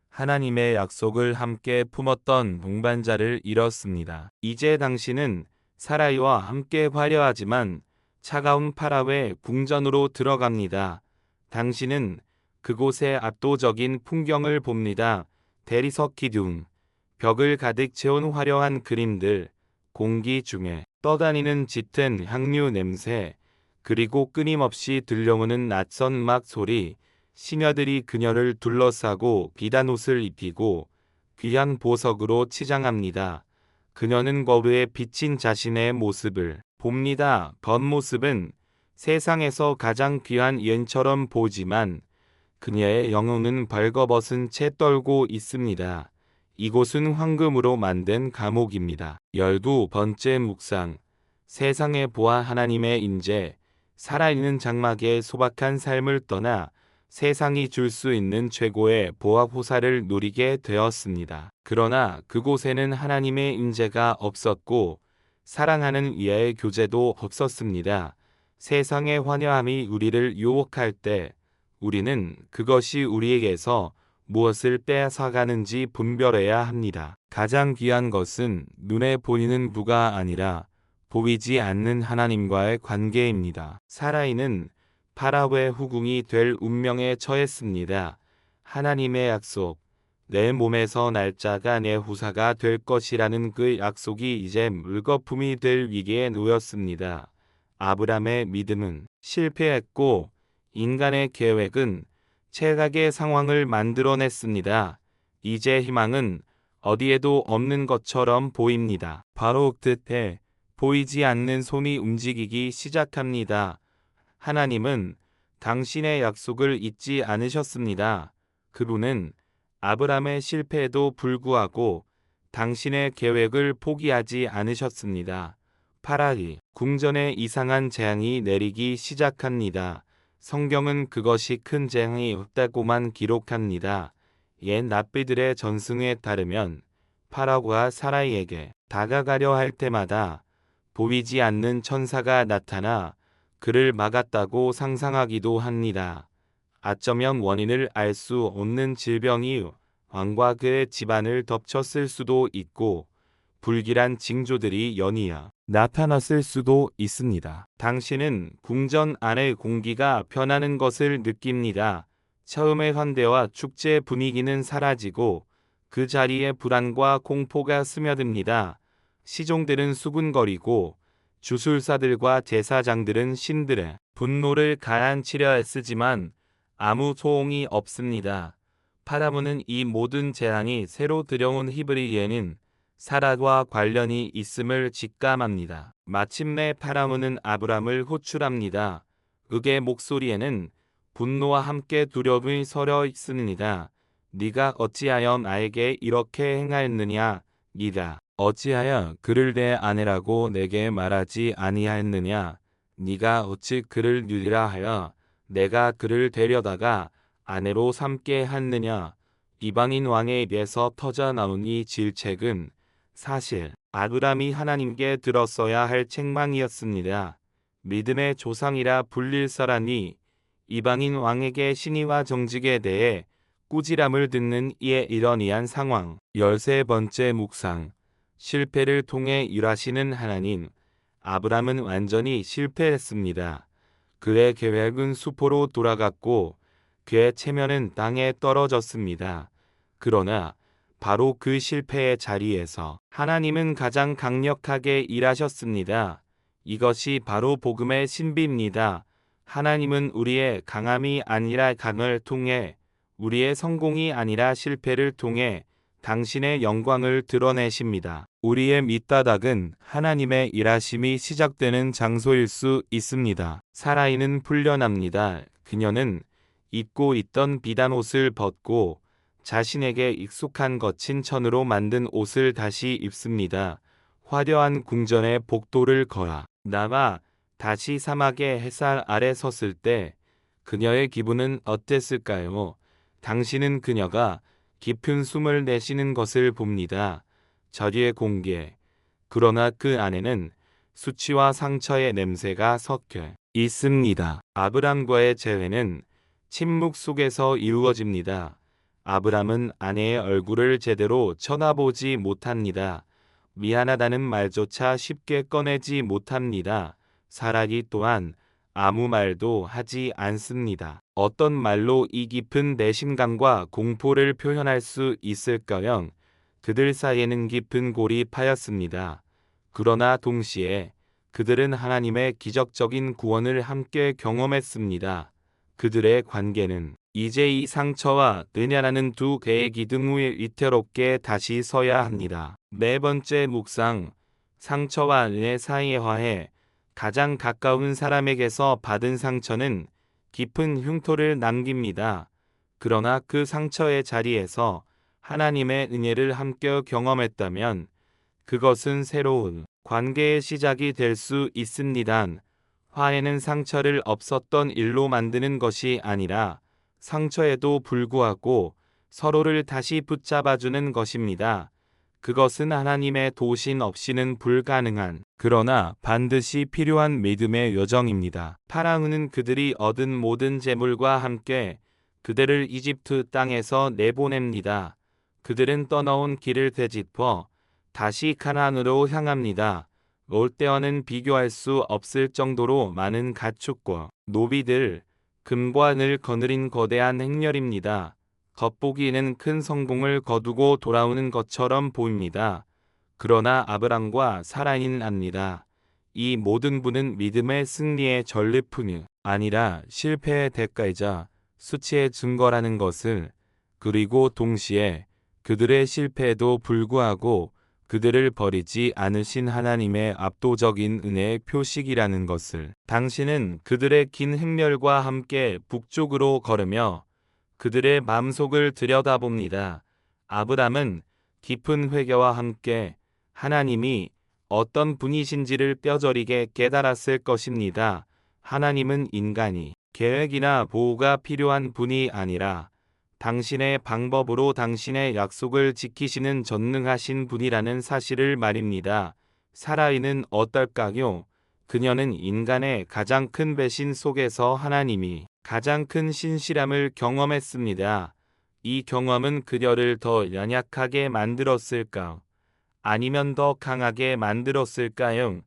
하나님의 약속을 함께 품었던 동반자를 잃었습니다. 이제 당신은 사라이와 함께 화려하지만 차가운 파라오의 궁전으로 들어갑니다. 당신은 그곳의 압도적인 풍경을 봅니다. 대리석 기둥, 벽을 가득 채운 화려한 그림들, 공기 중에 떠다니는 짙은 향유 냄새, 그리고 끊임없이 들려오는 낯선 음악 소리, 시녀들이 그녀를 둘러싸고 비단 옷을 입히고 귀한 보석으로 치장합니다. 그녀는 거울에 비친 자신의 모습을 봅니다. 겉모습은 세상에서 가장 귀한 여인처럼 보이지만 그녀의 영혼은 벌거벗은 채 떨고 있습니다. 이곳은 황금으로 만든 감옥입니다. 12번째 묵상. 세상에 보아 하나님의 인재. 살아있는 장막의 소박한 삶을 떠나 세상이 줄 수 있는 최고의 보화호사를 누리게 되었습니다. 그러나 그곳에는 하나님의 임재가 없었고 사랑하는 이의 교제도 없었습니다. 세상의 화려함이 우리를 유혹할 때 우리는 그것이 우리에게서 무엇을 빼앗아가는지 분별해야 합니다. 가장 귀한 것은 눈에 보이는 부가 아니라 보이지 않는 하나님과의 관계입니다. 사라이는 파라오의 후궁이 될 운명에 처했습니다. 하나님의 약속, 내 몸에서 날짜가 내 후사가 될 것이라는 그 약속이 이제 물거품이 될 위기에 놓였습니다. 아브람의 믿음은 실패했고 인간의 계획은 최악의 상황을 만들어냈습니다. 이제 희망은 어디에도 없는 것처럼 보입니다. 바로 그때 보이지 않는 손이 움직이기 시작합니다. 하나님은 당신의 약속을 잊지 않으셨습니다. 그분은 아브람의 실패에도 불구하고 당신의 계획을 포기하지 않으셨습니다. 파라이 궁전에 이상한 재앙이 내리기 시작합니다. 성경은 그것이 큰 재앙이 없다고만 기록합니다. 옛 랍비들의 전승에 따르면 파라오가 사라이에게 다가가려 할 때마다 보이지 않는 천사가 나타나 그를 막았다고 상상하기도 합니다. 어쩌면 원인을 알 수 없는 질병이 왕과 그의 집안을 덮쳤을 수도 있고 불길한 징조들이 연이어 나타났을 수도 있습니다. 당신은 궁전 안의 공기가 변하는 것을 느낍니다. 처음의 환대와 축제 분위기는 사라지고 그 자리에 불안과 공포가 스며듭니다. 시종들은 수군거리고 주술사들과 제사장들은 신들의 분노를 가라앉히려 애쓰지만 아무 소용이 없습니다. 파라오는 이 모든 재앙이 새로 들여온 히브리에는 사라와 관련이 있음을 직감합니다. 마침내 파라오는 아브람을 호출합니다. 그의 목소리에는 분노와 함께 두려움이 서려 있습니다. 네가 어찌하여 나에게 이렇게 행하였느냐? 네가 어찌하여 그를 내 아내라고 내게 말하지 아니하였느냐? 네가 어찌 그를 누리라 하여 내가 그를 데려다가 아내로 삼게 했느냐? 이방인 왕의 입에서 터져 나온 이 질책은 사실 아브람이 하나님께 들었어야 할 책망이었습니다. 믿음의 조상이라 불릴 사람이 이방인 왕에게 신의와 정직에 대해 꾸지람을 듣는 이의 이러니한 상황. 13번째 묵상. 실패를 통해 일하시는 하나님. 아브람은 완전히 실패했습니다. 그의 계획은 수포로 돌아갔고 그의 체면은 땅에 떨어졌습니다. 그러나 바로 그 실패의 자리에서 하나님은 가장 강력하게 일하셨습니다. 이것이 바로 복음의 신비입니다. 하나님은 우리의 강함이 아니라 강을 통해, 우리의 성공이 아니라 실패를 통해 당신의 영광을 드러내십니다. 우리의 밑바닥은 하나님의 일하심이 시작되는 장소일 수 있습니다. 사라이는 풀려납니다. 그녀는 입고 있던 비단 옷을 벗고 자신에게 익숙한 거친 천으로 만든 옷을 다시 입습니다. 화려한 궁전의 복도를 걸어 나와 다시 사막의 햇살 아래 섰을 때 그녀의 기분은 어땠을까요? 당신은 그녀가 깊은 숨을 내쉬는 것을 봅니다. 저리의 공기. 그러나 그 안에는 수치와 상처의 냄새가 섞여 있습니다. 아브람과의 재회는 침묵 속에서 이루어집니다. 아브람은 아내의 얼굴을 제대로 쳐다보지 못합니다. 미안하다는 말조차 쉽게 꺼내지 못합니다. 사라기 또한 아무 말도 하지 않습니다. 어떤 말로 이 깊은 내심감과 공포를 표현할 수 있을까요? 그들 사이에는 깊은 골이 파였습니다. 그러나 동시에 그들은 하나님의 기적적인 구원을 함께 경험했습니다. 그들의 관계는 이제 이 상처와 은혜라는 두 개의 기둥 위에 위태롭게 다시 서야 합니다. 네 번째 묵상, 상처와 은혜 사이의 화해. 가장 가까운 사람에게서 받은 상처는 깊은 흉터를 남깁니다. 그러나 그 상처의 자리에서 하나님의 은혜를 함께 경험했다면 그것은 새로운 관계의 시작이 될 수 있습니다. 화해는 상처를 없었던 일로 만드는 것이 아니라 상처에도 불구하고 서로를 다시 붙잡아주는 것입니다. 그것은 하나님의 도신 없이는 불가능한, 그러나 반드시 필요한 믿음의 여정입니다. 파라오는 그들이 얻은 모든 재물과 함께 그들을 이집트 땅에서 내보냅니다. 그들은 떠나온 길을 되짚어 다시 가나안으로 향합니다. 롯데와는 비교할 수 없을 정도로 많은 가축과 노비들, 금과 늘 거느린 거대한 행렬입니다. 겉보기에는 큰 성공을 거두고 돌아오는 것처럼 보입니다. 그러나 아브람과 사라인 압니다. 이 모든 분은 믿음의 승리의 전리품이 아니라 실패의 대가이자 수치의 증거라는 것을, 그리고 동시에 그들의 실패에도 불구하고 그들을 버리지 않으신 하나님의 압도적인 은혜의 표식이라는 것을. 당신은 그들의 긴 행렬과 함께 북쪽으로 걸으며 그들의 마음속을 들여다봅니다. 아브람은 깊은 회개와 함께 하나님이 어떤 분이신지를 뼈저리게 깨달았을 것입니다. 하나님은 인간이 계획이나 보호가 필요한 분이 아니라 당신의 방법으로 당신의 약속을 지키시는 전능하신 분이라는 사실을 말입니다. 사라이는 어떨까요? 그녀는 인간의 가장 큰 배신 속에서 하나님이 가장 큰 신실함을 경험했습니다. 이 경험은 그녀를 더 연약하게 만들었을까? 아니면 더 강하게 만들었을까요?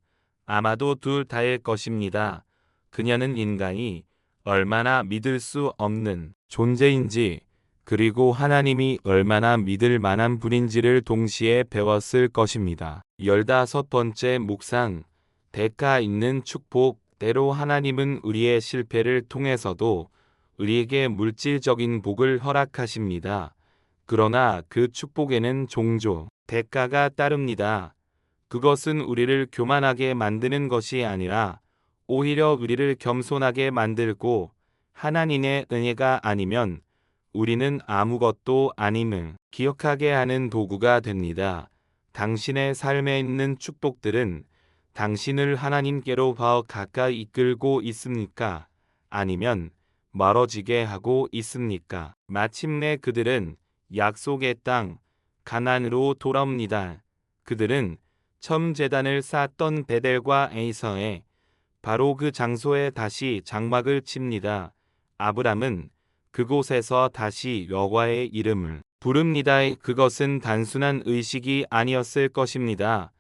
아마도 둘 다일 것입니다. 그녀는 인간이 얼마나 믿을 수 없는 존재인지, 그리고 하나님이 얼마나 믿을 만한 분인지를 동시에 배웠을 것입니다. 15번째 묵상, 대가 있는 축복. 때로 하나님은 우리의 실패를 통해서도 우리에게 물질적인 복을 허락하십니다. 그러나 그 축복에는 종종 대가가 따릅니다. 그것은 우리를 교만하게 만드는 것이 아니라 오히려 우리를 겸손하게 만들고, 하나님의 은혜가 아니면 우리는 아무것도 아님을 기억하게 하는 도구가 됩니다. 당신의 삶에 있는 축복들은 당신을 하나님께로 더 가까이 이끌고 있습니까? 아니면 멀어지게 하고 있습니까? 마침내 그들은 약속의 땅 가나안으로 돌아옵니다. 그들은 처음 제단을 쌓았던 베델과 에이서에 바로 그 장소에 다시 장막을 칩니다. 아브람은 그곳에서 다시 여호와의 이름을 부릅니다. 그것은 단순한 의식이 아니었을 것입니다.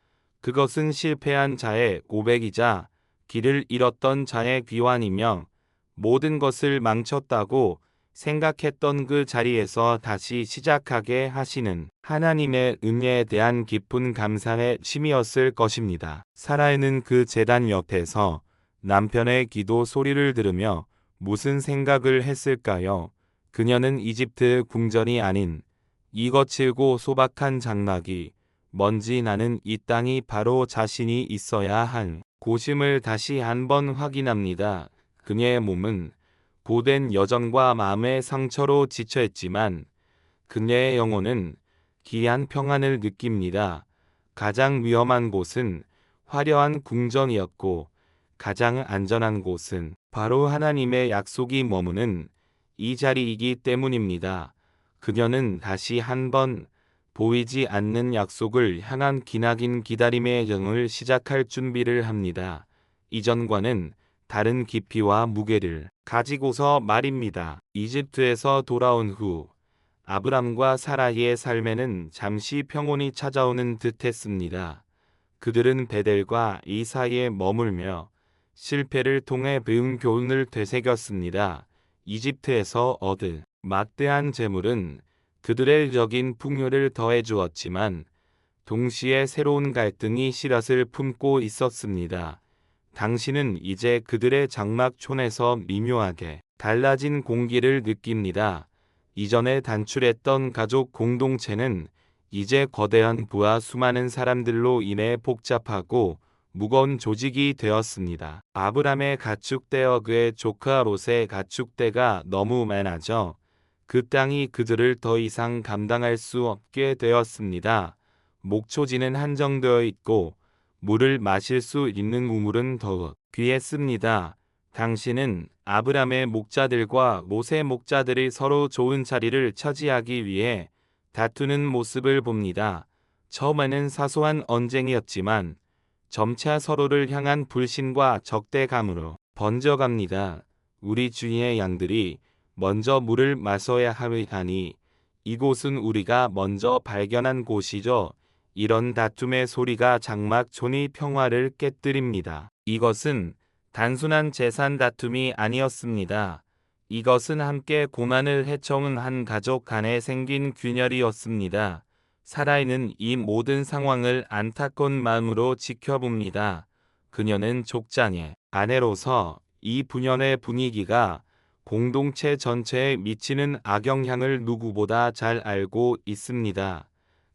그것은 실패한 자의 고백이자 길을 잃었던 자의 귀환이며, 모든 것을 망쳤다고 생각했던 그 자리에서 다시 시작하게 하시는 하나님의 은혜에 대한 깊은 감사의 심이었을 것입니다. 사라이는 그 제단 옆에서 남편의 기도 소리를 들으며 무슨 생각을 했을까요? 그녀는 이집트 궁전이 아닌 이 거칠고 소박한 장막이 먼지 나는 이 땅이 바로 자신이 있어야 할 곳임을 다시 한번 확인합니다. 그녀의 몸은 고된 여정과 마음의 상처로 지쳐있지만 그녀의 영혼은 기이한 평안을 느낍니다. 가장 위험한 곳은 화려한 궁전이었고 가장 안전한 곳은 바로 하나님의 약속이 머무는 이 자리이기 때문입니다. 그녀는 다시 한번 보이지 않는 약속을 향한 기나긴 기다림의 여정을 시작할 준비를 합니다. 이전과는 다른 깊이와 무게를 가지고서 말입니다. 이집트에서 돌아온 후 아브람과 사라이의 삶에는 잠시 평온이 찾아오는 듯했습니다. 그들은 베델과 이 사이에 머물며 실패를 통해 배운 교훈을 되새겼습니다. 이집트에서 얻은 막대한 재물은 그들의 적인 풍요를 더해주었지만 동시에 새로운 갈등이 씨앗을 품고 있었습니다. 당신은 이제 그들의 장막촌에서 미묘하게 달라진 공기를 느낍니다. 이전에 단출했던 가족 공동체는 이제 거대한 부와 수많은 사람들로 인해 복잡하고 무거운 조직이 되었습니다. 아브람의 가축대와 그의 조카 롯의 가축대가 너무 많아져 그 땅이 그들을 더 이상 감당할 수 없게 되었습니다. 목초지는 한정되어 있고 물을 마실 수 있는 우물은 더욱 귀했습니다. 당신은 아브람의 목자들과 롯의 목자들이 서로 좋은 자리를 차지하기 위해 다투는 모습을 봅니다. 처음에는 사소한 언쟁이었지만 점차 서로를 향한 불신과 적대감으로 번져갑니다. 우리 주인의 양들이 먼저 물을 마셔야 하니 이곳은 우리가 먼저 발견한 곳이죠. 이런 다툼의 소리가 장막촌의 평화를 깨뜨립니다. 이것은 단순한 재산 다툼이 아니었습니다. 이것은 함께 고난을 헤쳐온 한 가족 간에 생긴 균열이었습니다. 사라이는 이 모든 상황을 안타까운 마음으로 지켜봅니다. 그녀는 족장의 아내로서 이 분연의 분위기가 공동체 전체에 미치는 악영향을 누구보다 잘 알고 있습니다.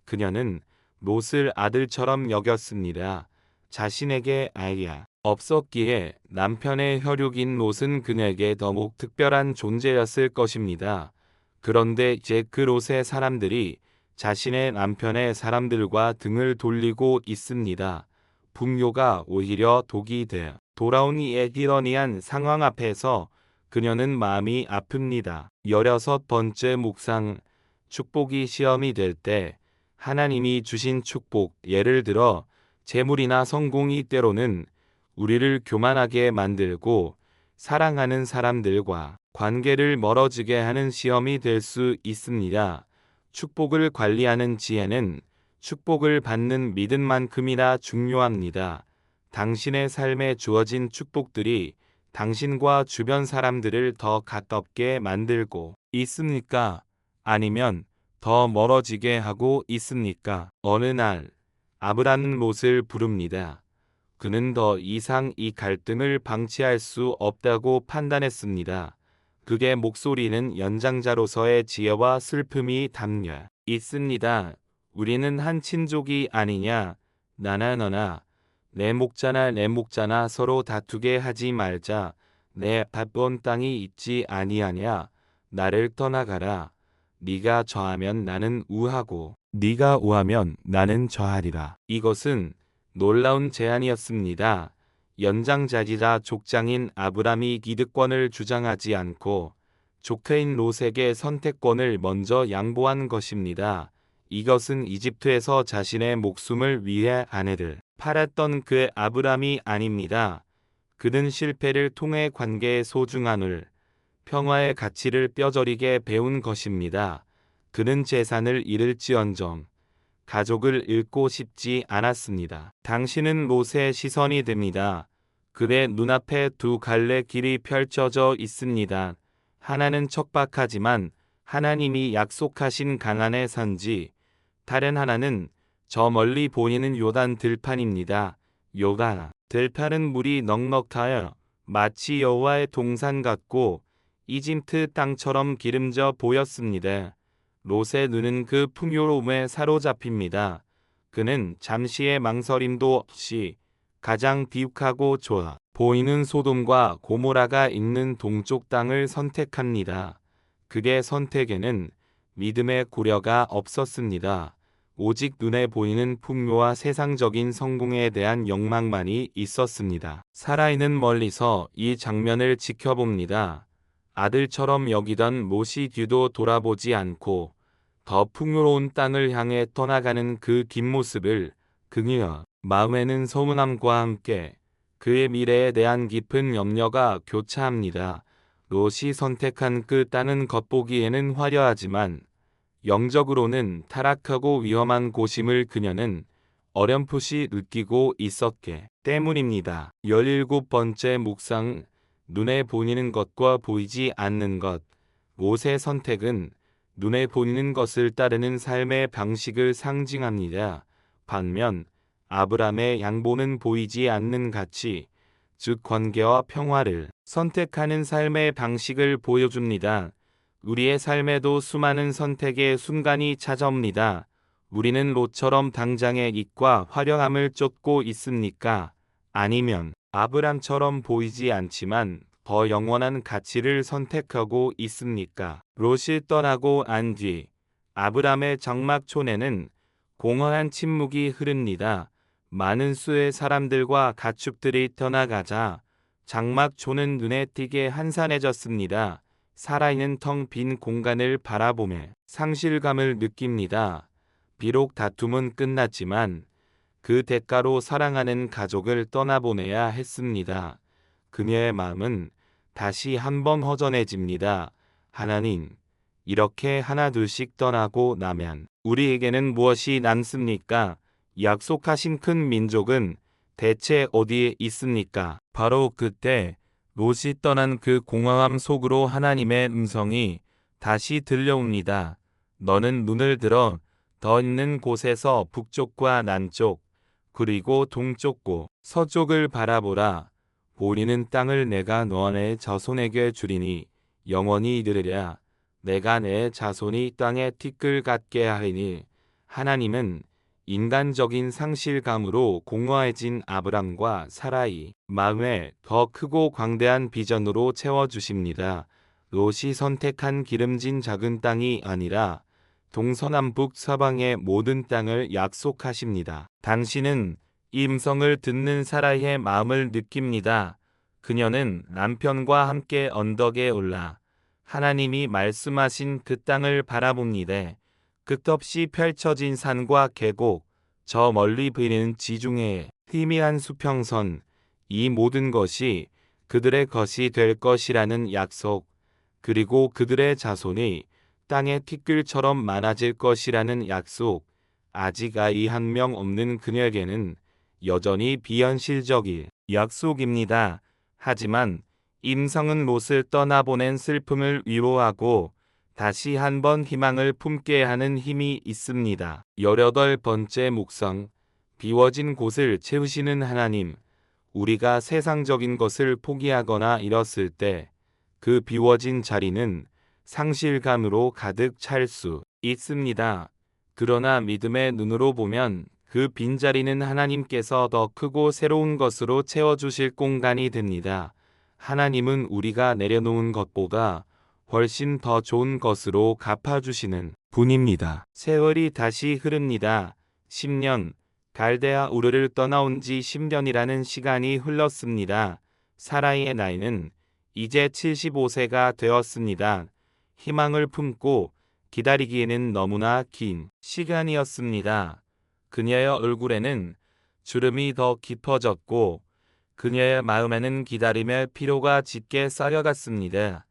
그녀는 롯을 아들처럼 여겼습니다. 자신에게 아이가 없었기에 남편의 혈육인 롯은 그녀에게 더욱 특별한 존재였을 것입니다. 그런데 이제 그 롯의 사람들이 자신의 남편의 사람들과 등을 돌리고 있습니다. 풍요가 오히려 독이 돼 돌아온 이 애기러니한 상황 앞에서 그녀는 마음이 아픕니다. 16번째 묵상, 축복이 시험이 될 때 하나님이 주신 축복, 예를 들어 재물이나 성공이 때로는 우리를 교만하게 만들고 사랑하는 사람들과 관계를 멀어지게 하는 시험이 될 수 있습니다. 축복을 관리하는 지혜는 축복을 받는 믿음만큼이나 중요합니다. 당신의 삶에 주어진 축복들이 당신과 주변 사람들을 더 가깝게 만들고 있습니까? 아니면 더 멀어지게 하고 있습니까? 어느 날 아브람은 롯을 부릅니다. 그는 더 이상 이 갈등을 방치할 수 없다고 판단했습니다. 그의 목소리는 연장자로서의 지혜와 슬픔이 담겨 있습니다. 우리는 한 친족이 아니냐? 나나 너나 내 목자나 내 목자나 서로 다투게 하지 말자. 내 밭본 땅이 있지 아니하냐? 나를 떠나가라. 네가 저하면 나는 우하고 네가 우하면 나는 저하리라. 이것은 놀라운 제안이었습니다. 연장자리자 족장인 아브람이 기득권을 주장하지 않고 조카인 롯에게 선택권을 먼저 양보한 것입니다. 이것은 이집트에서 자신의 목숨을 위해 아내를 팔았던 그 아브람이 아닙니다. 그는 실패를 통해 관계의 소중함을, 평화의 가치를 뼈저리게 배운 것입니다. 그는 재산을 잃을지언정 가족을 잃고 싶지 않았습니다. 당신은 롯의 시선이 됩니다. 그의 눈앞에 두 갈래 길이 펼쳐져 있습니다. 하나는 척박하지만 하나님이 약속하신 가나안의 산지, 다른 하나는 저 멀리 보이는 요단 들판입니다. 요단 들판은 물이 넉넉하여 마치 여호와의 동산 같고 이집트 땅처럼 기름져 보였습니다. 롯의 눈은 그 풍요로움에 사로잡힙니다. 그는 잠시의 망설임도 없이 가장 비옥하고 좋아 보이는 소돔과 고모라가 있는 동쪽 땅을 선택합니다. 그의 선택에는 믿음의 고려가 없었습니다. 오직 눈에 보이는 풍요와 세상적인 성공에 대한 욕망만이 있었습니다. 사라이는 멀리서 이 장면을 지켜봅니다. 아들처럼 여기던 롯이 뒤도 돌아보지 않고 더 풍요로운 땅을 향해 떠나가는 그 긴 모습을 그녀 마음에는 서운함과 함께 그의 미래에 대한 깊은 염려가 교차합니다. 롯이 선택한 그 땅은 겉보기에는 화려하지만 영적으로는 타락하고 위험한 곳임을 그녀는 어렴풋이 느끼고 있었기 때문입니다. 17번째 묵상, 눈에 보이는 것과 보이지 않는 것. 롯의 선택은 눈에 보이는 것을 따르는 삶의 방식을 상징합니다. 반면 아브람의 양보는 보이지 않는 가치, 즉 관계와 평화를 선택하는 삶의 방식을 보여줍니다. 우리의 삶에도 수많은 선택의 순간이 찾아옵니다. 우리는 롯처럼 당장의 이익과 화려함을 쫓고 있습니까? 아니면 아브람처럼 보이지 않지만 더 영원한 가치를 선택하고 있습니까? 롯이 떠나고 안 뒤 아브람의 장막촌에는 공허한 침묵이 흐릅니다. 많은 수의 사람들과 가축들이 떠나가자 장막촌은 눈에 띄게 한산해졌습니다. 사라이는 텅 빈 공간을 바라보며 상실감을 느낍니다. 비록 다툼은 끝났지만 그 대가로 사랑하는 가족을 떠나보내야 했습니다. 그녀의 마음은 다시 한번 허전해집니다. 하나님, 이렇게 하나둘씩 떠나고 나면 우리에게는 무엇이 남습니까? 약속하신 큰 민족은 대체 어디에 있습니까? 바로 그때 롯이 떠난 그 공허함 속으로 하나님의 음성이 다시 들려옵니다. 너는 눈을 들어 더 있는 곳에서 북쪽과 남쪽 그리고 동쪽고 서쪽을 바라보라. 보리는 땅을 내가 너네 자손에게 주리니 영원히 이르리라. 내가 내 자손이 땅에 티끌 같게 하리니. 하나님은 인간적인 상실감으로 공허해진 아브람과 사라이 마음에 더 크고 광대한 비전으로 채워주십니다. 롯이 선택한 기름진 작은 땅이 아니라 동서남북 서방의 모든 땅을 약속하십니다. 당신은 이 음성을 듣는 사라이의 마음을 느낍니다. 그녀는 남편과 함께 언덕에 올라 하나님이 말씀하신 그 땅을 바라봅니다. 끝없이 펼쳐진 산과 계곡, 저 멀리 보이는 지중해, 희미한 수평선, 이 모든 것이 그들의 것이 될 것이라는 약속, 그리고 그들의 자손이 땅의 티끌처럼 많아질 것이라는 약속. 아직 아이 한 명 없는 그녀에게는 여전히 비현실적인 약속입니다. 하지만 임성은 롯을 떠나보낸 슬픔을 위로하고 다시 한번 희망을 품게 하는 힘이 있습니다. 18번째 묵상, 비워진 곳을 채우시는 하나님. 우리가 세상적인 것을 포기하거나 잃었을 때 그 비워진 자리는 상실감으로 가득 찰 수 있습니다. 그러나 믿음의 눈으로 보면 그 빈자리는 하나님께서 더 크고 새로운 것으로 채워주실 공간이 됩니다. 하나님은 우리가 내려놓은 것보다 훨씬 더 좋은 것으로 갚아주시는 분입니다. 세월이 다시 흐릅니다. 10년, 갈대아 우르를 떠나온 지 10년이라는 시간이 흘렀습니다. 사라이의 나이는 이제 75세가 되었습니다. 희망을 품고 기다리기에는 너무나 긴 시간이었습니다. 그녀의 얼굴에는 주름이 더 깊어졌고 그녀의 마음에는 기다림의 피로가 짙게 쌓여갔습니다.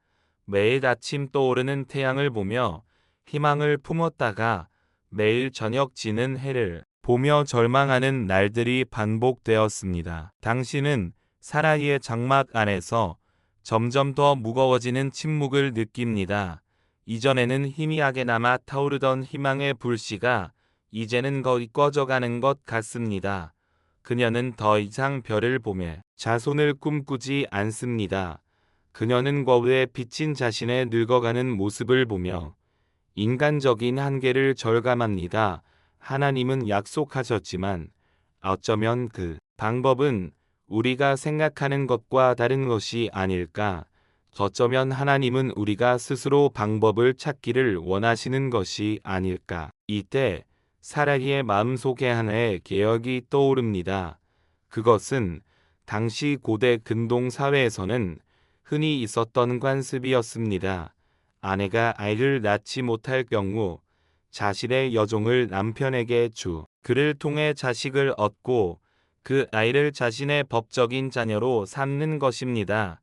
매일 아침 떠오르는 태양을 보며 희망을 품었다가 매일 저녁 지는 해를 보며 절망하는 날들이 반복되었습니다. 당신은 사라이의 장막 안에서 점점 더 무거워지는 침묵을 느낍니다. 이전에는 희미하게 남아 타오르던 희망의 불씨가 이제는 거의 꺼져가는 것 같습니다. 그녀는 더 이상 별을 보며 자손을 꿈꾸지 않습니다. 그녀는 거울에 비친 자신의 늙어가는 모습을 보며 인간적인 한계를 절감합니다. 하나님은 약속하셨지만 어쩌면 그 방법은 우리가 생각하는 것과 다른 것이 아닐까? 어쩌면 하나님은 우리가 스스로 방법을 찾기를 원하시는 것이 아닐까? 이때 사라이의 마음속에 하나의 개혁이 떠오릅니다. 그것은 당시 고대 근동 사회에서는 흔히 있었던 관습이었습니다. 아내가 아이를 낳지 못할 경우 자신의 여종을 남편에게 그를 통해 자식을 얻고 그 아이를 자신의 법적인 자녀로 삼는 것입니다.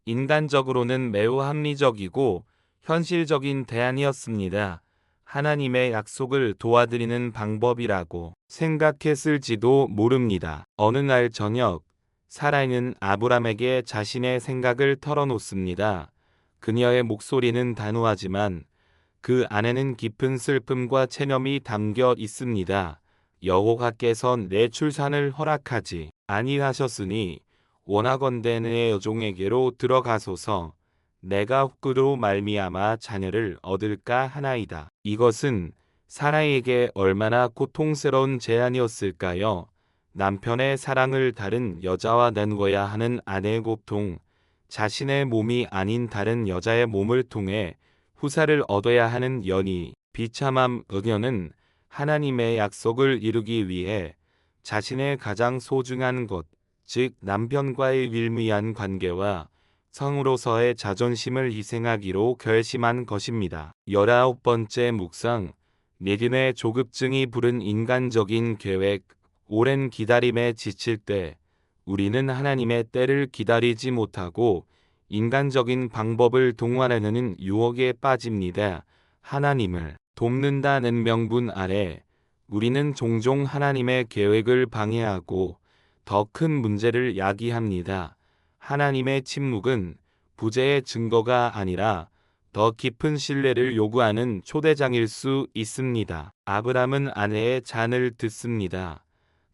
인간적으로는 매우 합리적이고 현실적인 대안이었습니다. 하나님의 약속을 도와드리는 방법이라고 생각했을지도 모릅니다. 어느 날 저녁, 사라이는 아브람에게 자신의 생각을 털어놓습니다. 그녀의 목소리는 단호하지만 그 안에는 깊은 슬픔과 체념이 담겨 있습니다. 여호와께선 내 출산을 허락하지 아니하셨으니 원하건대 내 여종에게로 들어가소서. 내가 그로 말미암아 자녀를 얻을까 하나이다. 이것은 사라이에게 얼마나 고통스러운 제안이었을까요? 남편의 사랑을 다른 여자와 나누어야 하는 아내의 고통, 자신의 몸이 아닌 다른 여자의 몸을 통해 후사를 얻어야 하는 연희, 비참함. 그녀는 하나님의 약속을 이루기 위해 자신의 가장 소중한 것, 즉 남편과의 밀미한 관계와 성으로서의 자존심을 희생하기로 결심한 것입니다. 19번째 묵상, 믿음의 조급증이 부른 인간적인 계획. 오랜 기다림에 지칠 때 우리는 하나님의 때를 기다리지 못하고 인간적인 방법을 동원하려는 유혹에 빠집니다. 하나님을 돕는다는 명분 아래 우리는 종종 하나님의 계획을 방해하고 더 큰 문제를 야기합니다. 하나님의 침묵은 부재의 증거가 아니라 더 깊은 신뢰를 요구하는 초대장일 수 있습니다. 아브람은 아내의 잔을 듣습니다.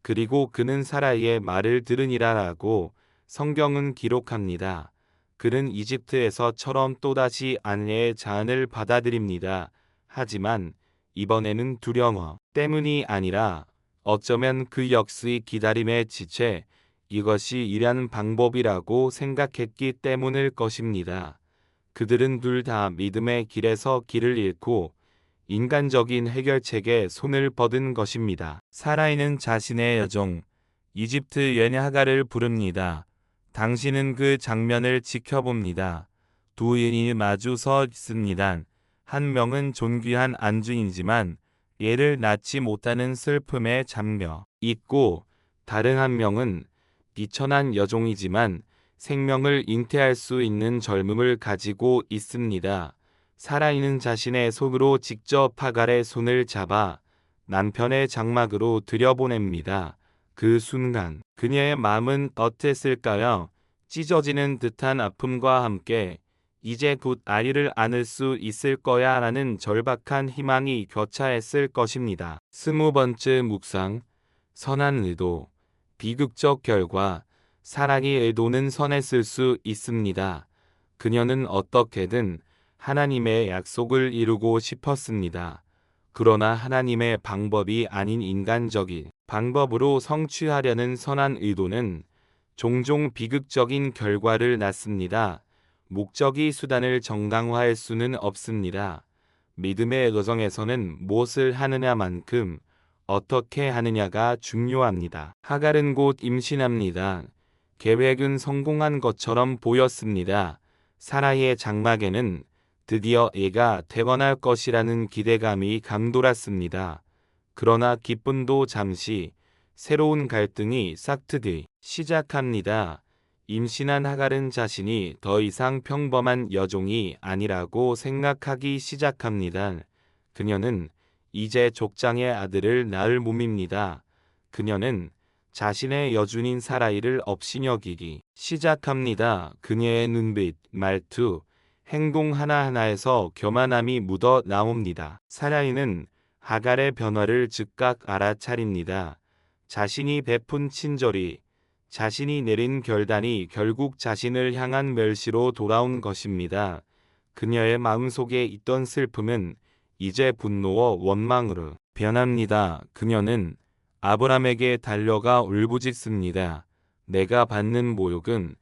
그리고 그는 사라이의 말을 들으니라라고 성경은 기록합니다. 그는 이집트에서처럼 또다시 아내의 잔을 받아들입니다. 하지만 이번에는 두려워 때문이 아니라 어쩌면 그 역시 기다림에 지쳐 이것이 일하는 방법이라고 생각했기 때문일 것입니다. 그들은 둘 다 믿음의 길에서 길을 잃고 인간적인 해결책에 손을 뻗은 것입니다. 사라이는 자신의 여종, 이집트 여인 하갈을 부릅니다. 당신은 그 장면을 지켜봅니다. 두 여인이 마주 서 있습니다. 한 명은 존귀한 안주이지만 얘를 낳지 못하는 슬픔에 잠겨 있고 다른 한 명은 비천한 여종이지만 생명을 잉태할 수 있는 젊음을 가지고 있습니다. 사라이는 자신의 손으로 직접 하갈의 손을 잡아 남편의 장막으로 들여보냅니다. 그 순간 그녀의 마음은 어땠을까요? 찢어지는 듯한 아픔과 함께 이제 곧 아이를 안을 수 있을 거야 라는 절박한 희망이 교차했을 것입니다. 20번째 묵상, 선한 의도, 비극적 결과. 사랑의 의도는 선했을 수 있습니다. 그녀는 어떻게든 하나님의 약속을 이루고 싶었습니다. 그러나 하나님의 방법이 아닌 인간적인 방법으로 성취하려는 선한 의도는 종종 비극적인 결과를 낳습니다. 목적이 수단을 정당화할 수는 없습니다. 믿음의 여정에서는 무엇을 하느냐만큼 어떻게 하느냐가 중요합니다. 하갈은 곧 임신합니다. 계획은 성공한 것처럼 보였습니다. 사라이의 장막에는 드디어 애가 태어날 것이라는 기대감이 감돌았습니다. 그러나 기쁨도 잠시, 새로운 갈등이 싹트기 시작합니다. 임신한 하갈은 자신이 더 이상 평범한 여종이 아니라고 생각하기 시작합니다. 그녀는 이제 족장의 아들을 낳을 몸입니다. 그녀는 자신의 여준인 사라이를 업신여기기 시작합니다. 그녀의 눈빛, 말투, 행동 하나하나에서 교만함이 묻어 나옵니다. 사라이는 하갈의 변화를 즉각 알아차립니다. 자신이 베푼 친절이, 자신이 내린 결단이 결국 자신을 향한 멸시로 돌아온 것입니다. 그녀의 마음속에 있던 슬픔은 이제 분노와 원망으로 변합니다. 그녀는 아브람에게 달려가 울부짖습니다. 내가 받는 모욕은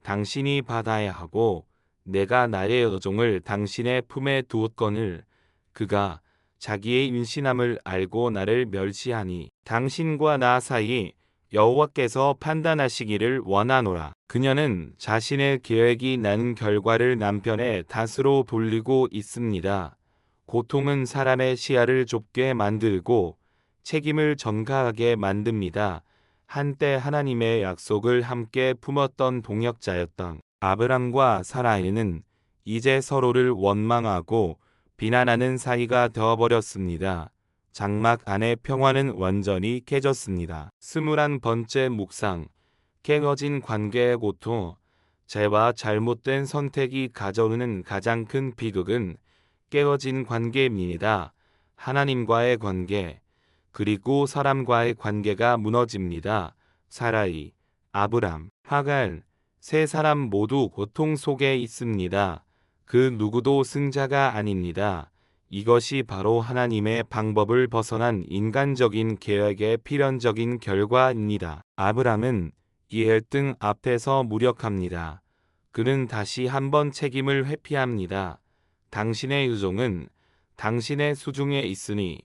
당신이 받아야 하고 내가 나의 여종을 당신의 품에 두었거늘 그가 자기의 임신함을 알고 나를 멸시하니 당신과 나 사이 여호와께서 판단하시기를 원하노라. 그녀는 자신의 계획이 난 결과를 남편의 탓으로 돌리고 있습니다. 고통은 사람의 시야를 좁게 만들고 책임을 전가하게 만듭니다. 한때 하나님의 약속을 함께 품었던 동역자였던 아브람과 사라이는 이제 서로를 원망하고 비난하는 사이가 되어버렸습니다. 장막 안의 평화는 완전히 깨졌습니다. 21번째 묵상. 깨어진 관계의 고통. 죄와 잘못된 선택이 가져오는 가장 큰 비극은 깨어진 관계입니다. 하나님과의 관계, 그리고 사람과의 관계가 무너집니다. 사라이, 아브람, 하갈, 세 사람 모두 고통 속에 있습니다. 그 누구도 승자가 아닙니다. 이것이 바로 하나님의 방법을 벗어난 인간적인 계획의 필연적인 결과입니다. 아브람은 이 갈등 앞에서 무력합니다. 그는 다시 한번 책임을 회피합니다. 당신의 유종은 당신의 수중에 있으니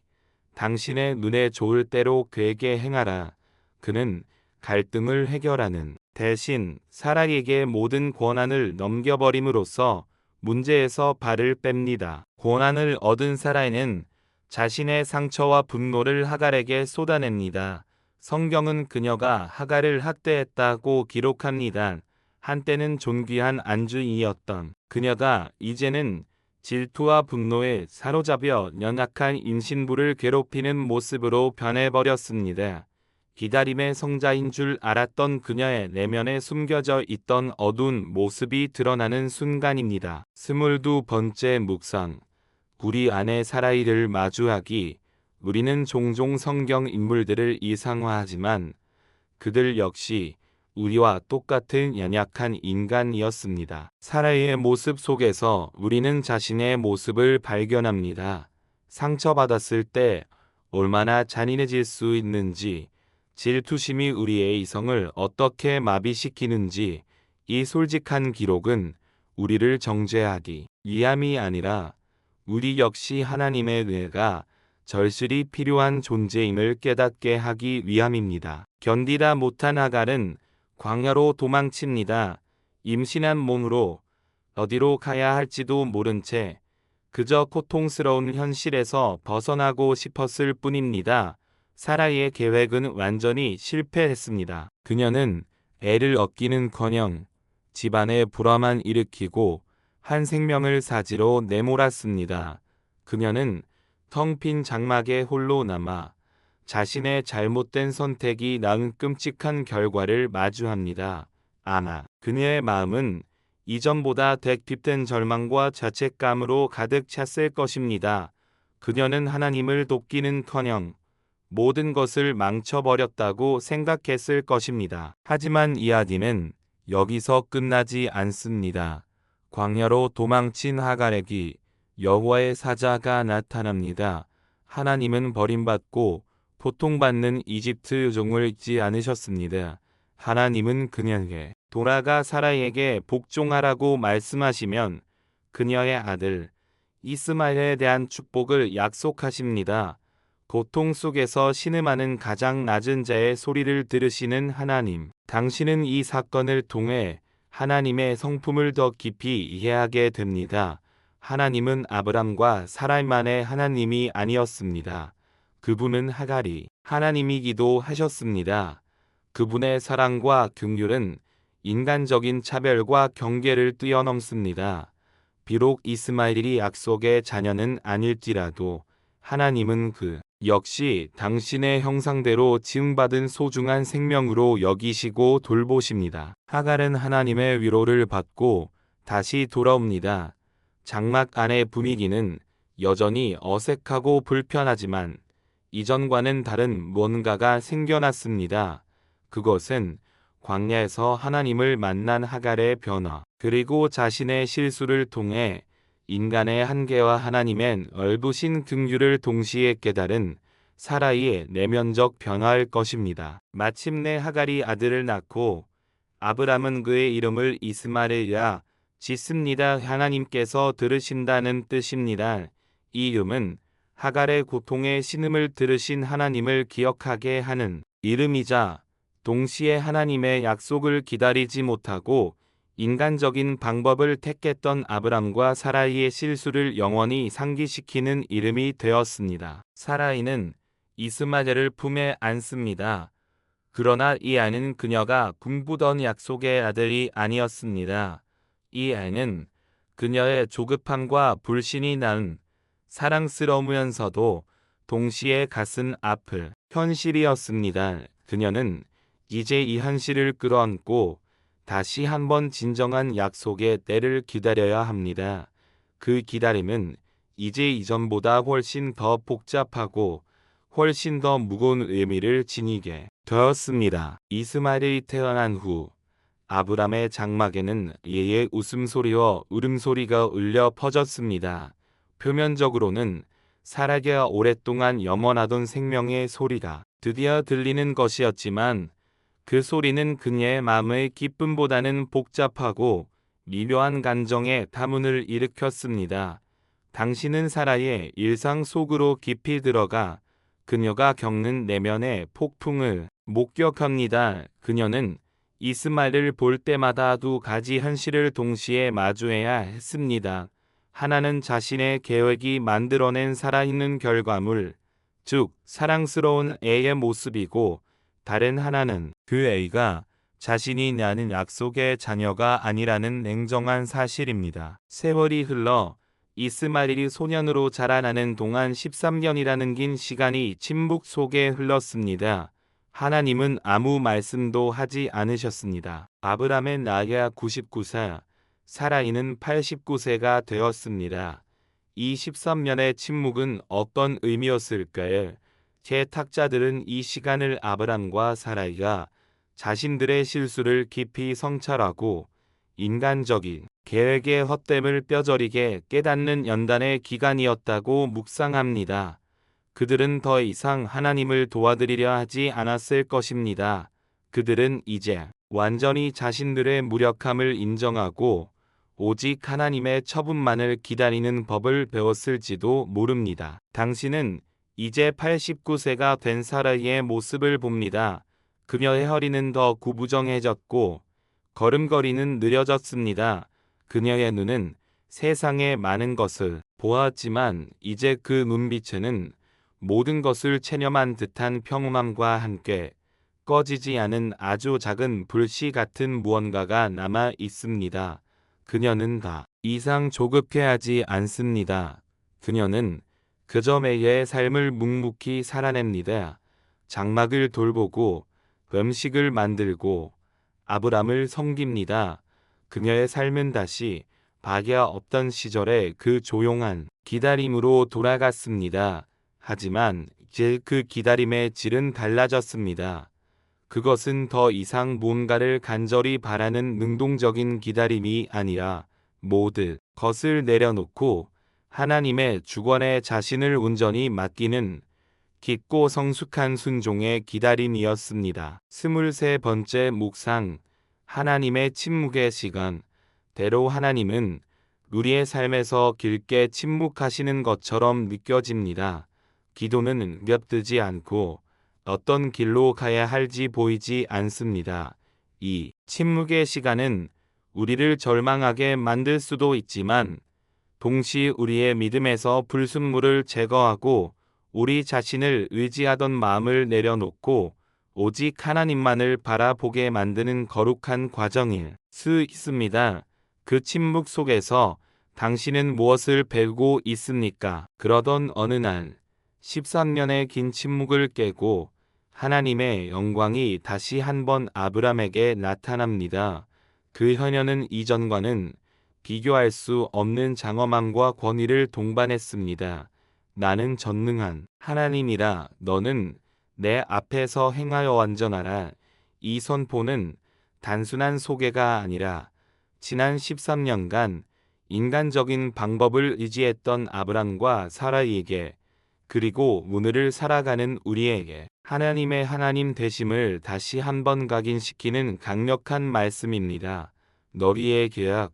당신의 눈에 좋을 대로 그에게 행하라. 그는 갈등을 해결하는 대신 사라에게 모든 권한을 넘겨버림으로써 문제에서 발을 뺍니다. 권한을 얻은 사라는 자신의 상처와 분노를 하갈에게 쏟아냅니다. 성경은 그녀가 하갈을 학대했다고 기록합니다. 한때는 존귀한 안주인이었던 그녀가 이제는 질투와 분노에 사로잡혀 연약한 임신부를 괴롭히는 모습으로 변해버렸습니다. 기다림의 성자인 줄 알았던 그녀의 내면에 숨겨져 있던 어두운 모습이 드러나는 순간입니다. 22번째 묵상. 우리 아내 사라이를 마주하기. 우리는 종종 성경 인물들을 이상화하지만 그들 역시 우리와 똑같은 연약한 인간이었습니다. 사라이의 모습 속에서 우리는 자신의 모습을 발견합니다. 상처받았을 때 얼마나 잔인해질 수 있는지, 질투심이 우리의 이성을 어떻게 마비시키는지, 이 솔직한 기록은 우리를 정죄하기 위함이 아니라 우리 역시 하나님의 은혜가 절실히 필요한 존재임을 깨닫게 하기 위함입니다. 견디다 못한 하갈은 광야로 도망칩니다. 임신한 몸으로 어디로 가야 할지도 모른 채 그저 고통스러운 현실에서 벗어나고 싶었을 뿐입니다. 사라이의 계획은 완전히 실패했습니다. 그녀는 애를 얻기는커녕 집안에 불화만 일으키고 한 생명을 사지로 내몰았습니다. 그녀는 텅 빈 장막에 홀로 남아 자신의 잘못된 선택이 낳은 끔찍한 결과를 마주합니다. 아마 그녀의 마음은 이전보다 대핍된 절망과 자책감으로 가득 찼을 것입니다. 그녀는 하나님을 돕기는커녕 모든 것을 망쳐버렸다고 생각했을 것입니다. 하지만 이야기는 여기서 끝나지 않습니다. 광야로 도망친 하갈에게 여호와의 사자가 나타납니다. 하나님은 버림받고 고통받는 이집트 여종을 잊지 않으셨습니다. 하나님은 그녀에게 돌아가 사라이에게 복종하라고 말씀하시면 그녀의 아들 이스마엘에 대한 축복을 약속하십니다. 고통 속에서 신음하는 가장 낮은 자의 소리를 들으시는 하나님, 당신은 이 사건을 통해 하나님의 성품을 더 깊이 이해하게 됩니다. 하나님은 아브람과 사라이만의 하나님이 아니었습니다. 그분은 하갈이 하나님이기도 하셨습니다. 그분의 사랑과 긍휼은 인간적인 차별과 경계를 뛰어넘습니다. 비록 이스마엘이 약속의 자녀는 아닐지라도 하나님은 그 역시 당신의 형상대로 지음받은 소중한 생명으로 여기시고 돌보십니다. 하갈은 하나님의 위로를 받고 다시 돌아옵니다. 장막 안의 분위기는 여전히 어색하고 불편하지만 이전과는 다른 뭔가가 생겨났습니다. 그것은 광야에서 하나님을 만난 하갈의 변화, 그리고 자신의 실수를 통해 인간의 한계와 하나님의 넓으신 긍휼을 동시에 깨달은 사라이의 내면적 변화일 것입니다. 마침내 하갈이 아들을 낳고 아브람은 그의 이름을 이스마엘이라 짓습니다. 하나님께서 들으신다는 뜻입니다. 이 이름은 하갈의 고통의 신음을 들으신 하나님을 기억하게 하는 이름이자 동시에 하나님의 약속을 기다리지 못하고 인간적인 방법을 택했던 아브람과 사라이의 실수를 영원히 상기시키는 이름이 되었습니다. 사라이는 이스마엘을 품에 안습니다. 그러나 이 아이는 그녀가 꿈꾸던 약속의 아들이 아니었습니다. 이 아이는 그녀의 조급함과 불신이 낳은 사랑스러우면서도 동시에 가슴 아플 현실이었습니다. 그녀는 이제 이 현실을 끌어안고 다시 한번 진정한 약속의 때를 기다려야 합니다. 그 기다림은 이제 이전보다 훨씬 더 복잡하고 훨씬 더 무거운 의미를 지니게 되었습니다. 이스마엘이 태어난 후 아브람의 장막에는 예의 웃음소리와 울음소리가 울려 퍼졌습니다. 표면적으로는 사라가 오랫동안 염원하던 생명의 소리가 드디어 들리는 것이었지만 그 소리는 그녀의 마음의 기쁨보다는 복잡하고 미묘한 감정의 타문을 일으켰습니다. 당신은 사라의 일상 속으로 깊이 들어가 그녀가 겪는 내면의 폭풍을 목격합니다. 그녀는 이스마엘을 볼 때마다 두 가지 현실을 동시에 마주해야 했습니다. 하나는 자신의 계획이 만들어낸 살아있는 결과물, 즉 사랑스러운 애의 모습이고 다른 하나는 그 애가 자신이 낳은 약속의 자녀가 아니라는 냉정한 사실입니다. 세월이 흘러 이스마엘이 소년으로 자라나는 동안 13년이라는 긴 시간이 침묵 속에 흘렀습니다. 하나님은 아무 말씀도 하지 않으셨습니다. 아브람의 나이가 99세, 사라이는 89세가 되었습니다. 이 13년의 침묵은 어떤 의미였을까요? 제 탁자들은 이 시간을 아브람과 사라이가 자신들의 실수를 깊이 성찰하고 인간적인 계획의 헛됨을 뼈저리게 깨닫는 연단의 기간이었다고 묵상합니다. 그들은 더 이상 하나님을 도와드리려 하지 않았을 것입니다. 그들은 이제 완전히 자신들의 무력함을 인정하고 오직 하나님의 처분만을 기다리는 법을 배웠을지도 모릅니다. 당신은 이제 89세가 된 사라이의 모습을 봅니다. 그녀의 허리는 더 구부정해졌고 걸음걸이는 느려졌습니다. 그녀의 눈은 세상의 많은 것을 보았지만 이제 그 눈빛에는 모든 것을 체념한 듯한 평온함과 함께 꺼지지 않은 아주 작은 불씨 같은 무언가가 남아 있습니다. 그녀는 더 이상 조급해하지 않습니다. 그녀는 그저 매일의 삶을 묵묵히 살아냅니다. 장막을 돌보고 음식을 만들고 아브람을 섬깁니다. 그녀의 삶은 다시 박야 없던 시절의 그 조용한 기다림으로 돌아갔습니다. 하지만 이제 그 기다림의 질은 달라졌습니다. 그것은 더 이상 무언가를 간절히 바라는 능동적인 기다림이 아니라 모든 것을 내려놓고 하나님의 주권에 자신을 온전히 맡기는 깊고 성숙한 순종의 기다림이었습니다. 23번째 묵상, 하나님의 침묵의 시간. 때로 하나님은 우리의 삶에서 길게 침묵하시는 것처럼 느껴집니다. 기도는 겹뜨지 않고 어떤 길로 가야 할지 보이지 않습니다. 이 침묵의 시간은 우리를 절망하게 만들 수도 있지만 동시에 우리의 믿음에서 불순물을 제거하고 우리 자신을 의지하던 마음을 내려놓고 오직 하나님만을 바라보게 만드는 거룩한 과정일 수 있습니다. 그 침묵 속에서 당신은 무엇을 배우고 있습니까? 그러던 어느 날 13년의 긴 침묵을 깨고 하나님의 영광이 다시 한번 아브람에게 나타납니다. 그 현현은 이전과는 비교할 수 없는 장엄함과 권위를 동반했습니다. 나는 전능한 하나님이라 너는 내 앞에서 행하여 완전하라. 이 선포는 단순한 소개가 아니라 지난 13년간 인간적인 방법을 의지했던 아브람과 사라이에게 그리고 오늘을 살아가는 우리에게 하나님의 하나님 되심을 다시 한번 각인시키는 강력한 말씀입니다. 너희의 계약,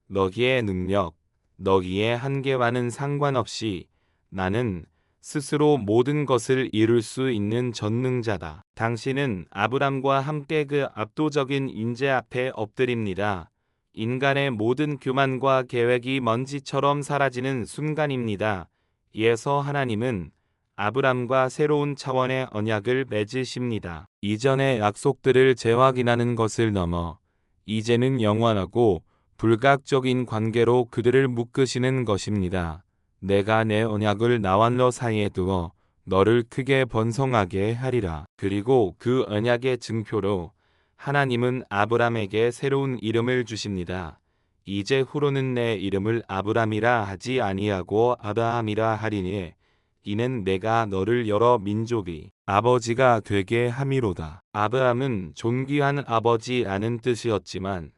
너희의 능력, 너희의 한계와는 상관없이 나는 스스로 모든 것을 이룰 수 있는 전능자다. 당신은 아브람과 함께 그 압도적인 인재 앞에 엎드립니다. 인간의 모든 교만과 계획이 먼지처럼 사라지는 순간입니다. 이에서 하나님은 아브람과 새로운 차원의 언약을 맺으십니다. 이전의 약속들을 재확인하는 것을 넘어 이제는 영원하고 불가역적인 관계로 그들을 묶으시는 것입니다. 내가 내 언약을 나와 너 사이에 두어 너를 크게 번성하게 하리라. 그리고 그 언약의 증표로 하나님은 아브람에게 새로운 이름을 주십니다. 이제 후로는 내 이름을 아브람이라 하지 아니하고 아브라함이라 하리니 이는 내가 너를 여러 민족의 아버지가 되게 함이로다. 아브람은 존귀한 아버지라는 뜻이었지만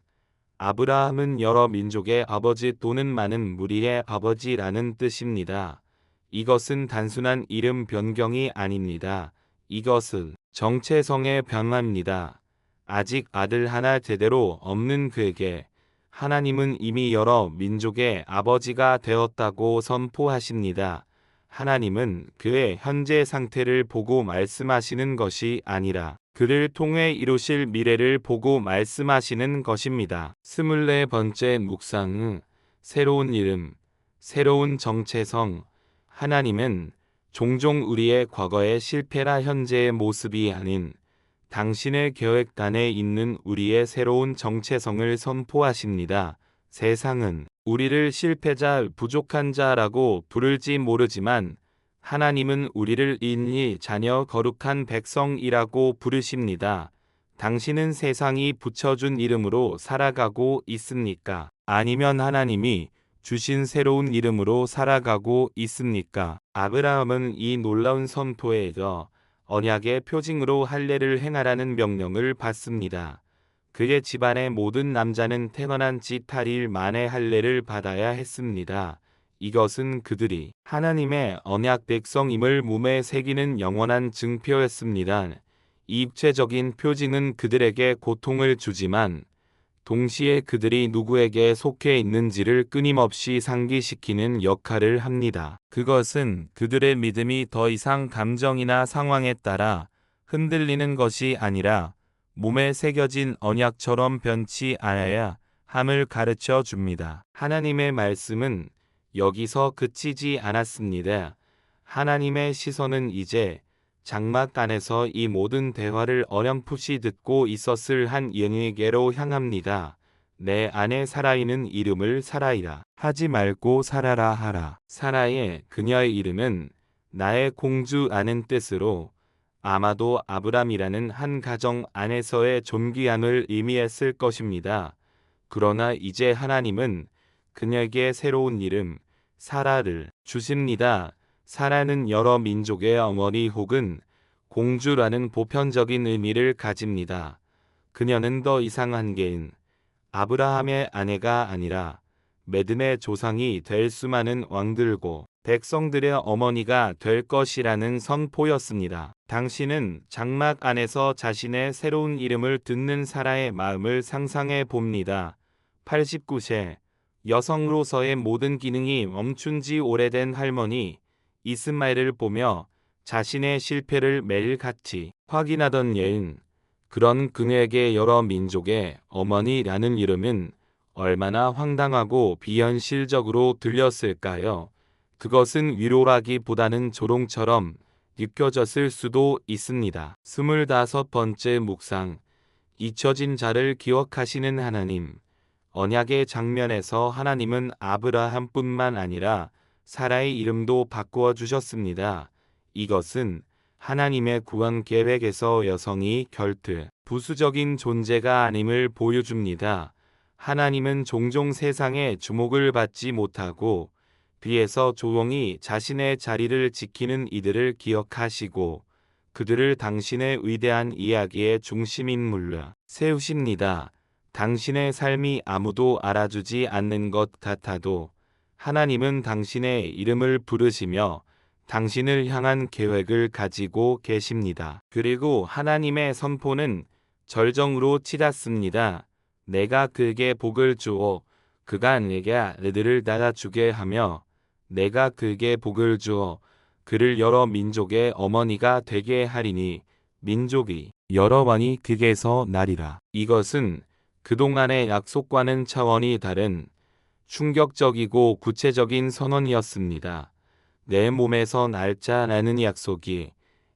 아브라함은 여러 민족의 아버지 또는 많은 무리의 아버지라는 뜻입니다. 이것은 단순한 이름 변경이 아닙니다. 이것은 정체성의 변화입니다. 아직 아들 하나 제대로 없는 그에게 하나님은 이미 여러 민족의 아버지가 되었다고 선포하십니다. 하나님은 그의 현재 상태를 보고 말씀하시는 것이 아니라 그를 통해 이루실 미래를 보고 말씀하시는 것입니다. 24번째 묵상, 새로운 이름, 새로운 정체성. 하나님은 종종 우리의 과거의 실패나 현재의 모습이 아닌 당신의 계획 안에 있는 우리의 새로운 정체성을 선포하십니다. 세상은 우리를 실패자, 부족한 자라고 부를지 모르지만 하나님은 우리를 인히 자녀 거룩한 백성이라고 부르십니다. 당신은 세상이 붙여준 이름으로 살아가고 있습니까? 아니면 하나님이 주신 새로운 이름으로 살아가고 있습니까? 아브라함은 이 놀라운 선포에서 언약의 표징으로 할례를 행하라는 명령을 받습니다. 그의 집안의 모든 남자는 태어난 지 8일 만에 할례를 받아야 했습니다. 이것은 그들이 하나님의 언약 백성임을 몸에 새기는 영원한 증표였습니다. 이 입체적인 표징은 그들에게 고통을 주지만 동시에 그들이 누구에게 속해 있는지를 끊임없이 상기시키는 역할을 합니다. 그것은 그들의 믿음이 더 이상 감정이나 상황에 따라 흔들리는 것이 아니라 몸에 새겨진 언약처럼 변치 않아야 함을 가르쳐 줍니다. 하나님의 말씀은 여기서 그치지 않았습니다. 하나님의 시선은 이제 장막 안에서 이 모든 대화를 어렴풋이 듣고 있었을 한 영에게로 향합니다. 내 안에 살아있는 이름을 사라이라 하지 말고 살아라 하라. 사라의 그녀의 이름은 나의 공주라는 뜻으로 아마도 아브람이라는 한 가정 안에서의 존귀함을 의미했을 것입니다. 그러나 이제 하나님은 그녀에게 새로운 이름 사라를 주십니다. 사라는 여러 민족의 어머니 혹은 공주라는 보편적인 의미를 가집니다. 그녀는 더 이상 한 개인 아브라함의 아내가 아니라 믿음의 조상이 될 수많은 왕들고 백성들의 어머니가 될 것이라는 선포였습니다. 당신은 장막 안에서 자신의 새로운 이름을 듣는 사라의 마음을 상상해 봅니다. 89세 여성으로서의 모든 기능이 멈춘 지 오래된 할머니 이스마엘을 보며 자신의 실패를 매일같이 확인하던 여인. 그런 그녀에게 여러 민족의 어머니라는 이름은 얼마나 황당하고 비현실적으로 들렸을까요? 그것은 위로라기보다는 조롱처럼 느껴졌을 수도 있습니다. 25번째 묵상. 잊혀진 자를 기억하시는 하나님. 언약의 장면에서 하나님은 아브라함뿐만 아니라 사라의 이름도 바꾸어 주셨습니다. 이것은 하나님의 구원 계획에서 여성이 결트 부수적인 존재가 아님을 보여줍니다. 하나님은 종종 세상의 주목을 받지 못하고 비에서 조용히 자신의 자리를 지키는 이들을 기억하시고 그들을 당신의 위대한 이야기의 중심인물로 세우십니다. 당신의 삶이 아무도 알아주지 않는 것 같아도 하나님은 당신의 이름을 부르시며 당신을 향한 계획을 가지고 계십니다. 그리고 하나님의 선포는 절정으로 치닫습니다. 내가 그에게 복을 주어 그가 내게 아들을 낳아주게 하며 내가 그에게 복을 주어 그를 여러 민족의 어머니가 되게 하리니 민족이 여러 왕이 그게서 나리라. 이것은 그동안의 약속과는 차원이 다른 충격적이고 구체적인 선언이었습니다. 내 몸에서 날짜라는 약속이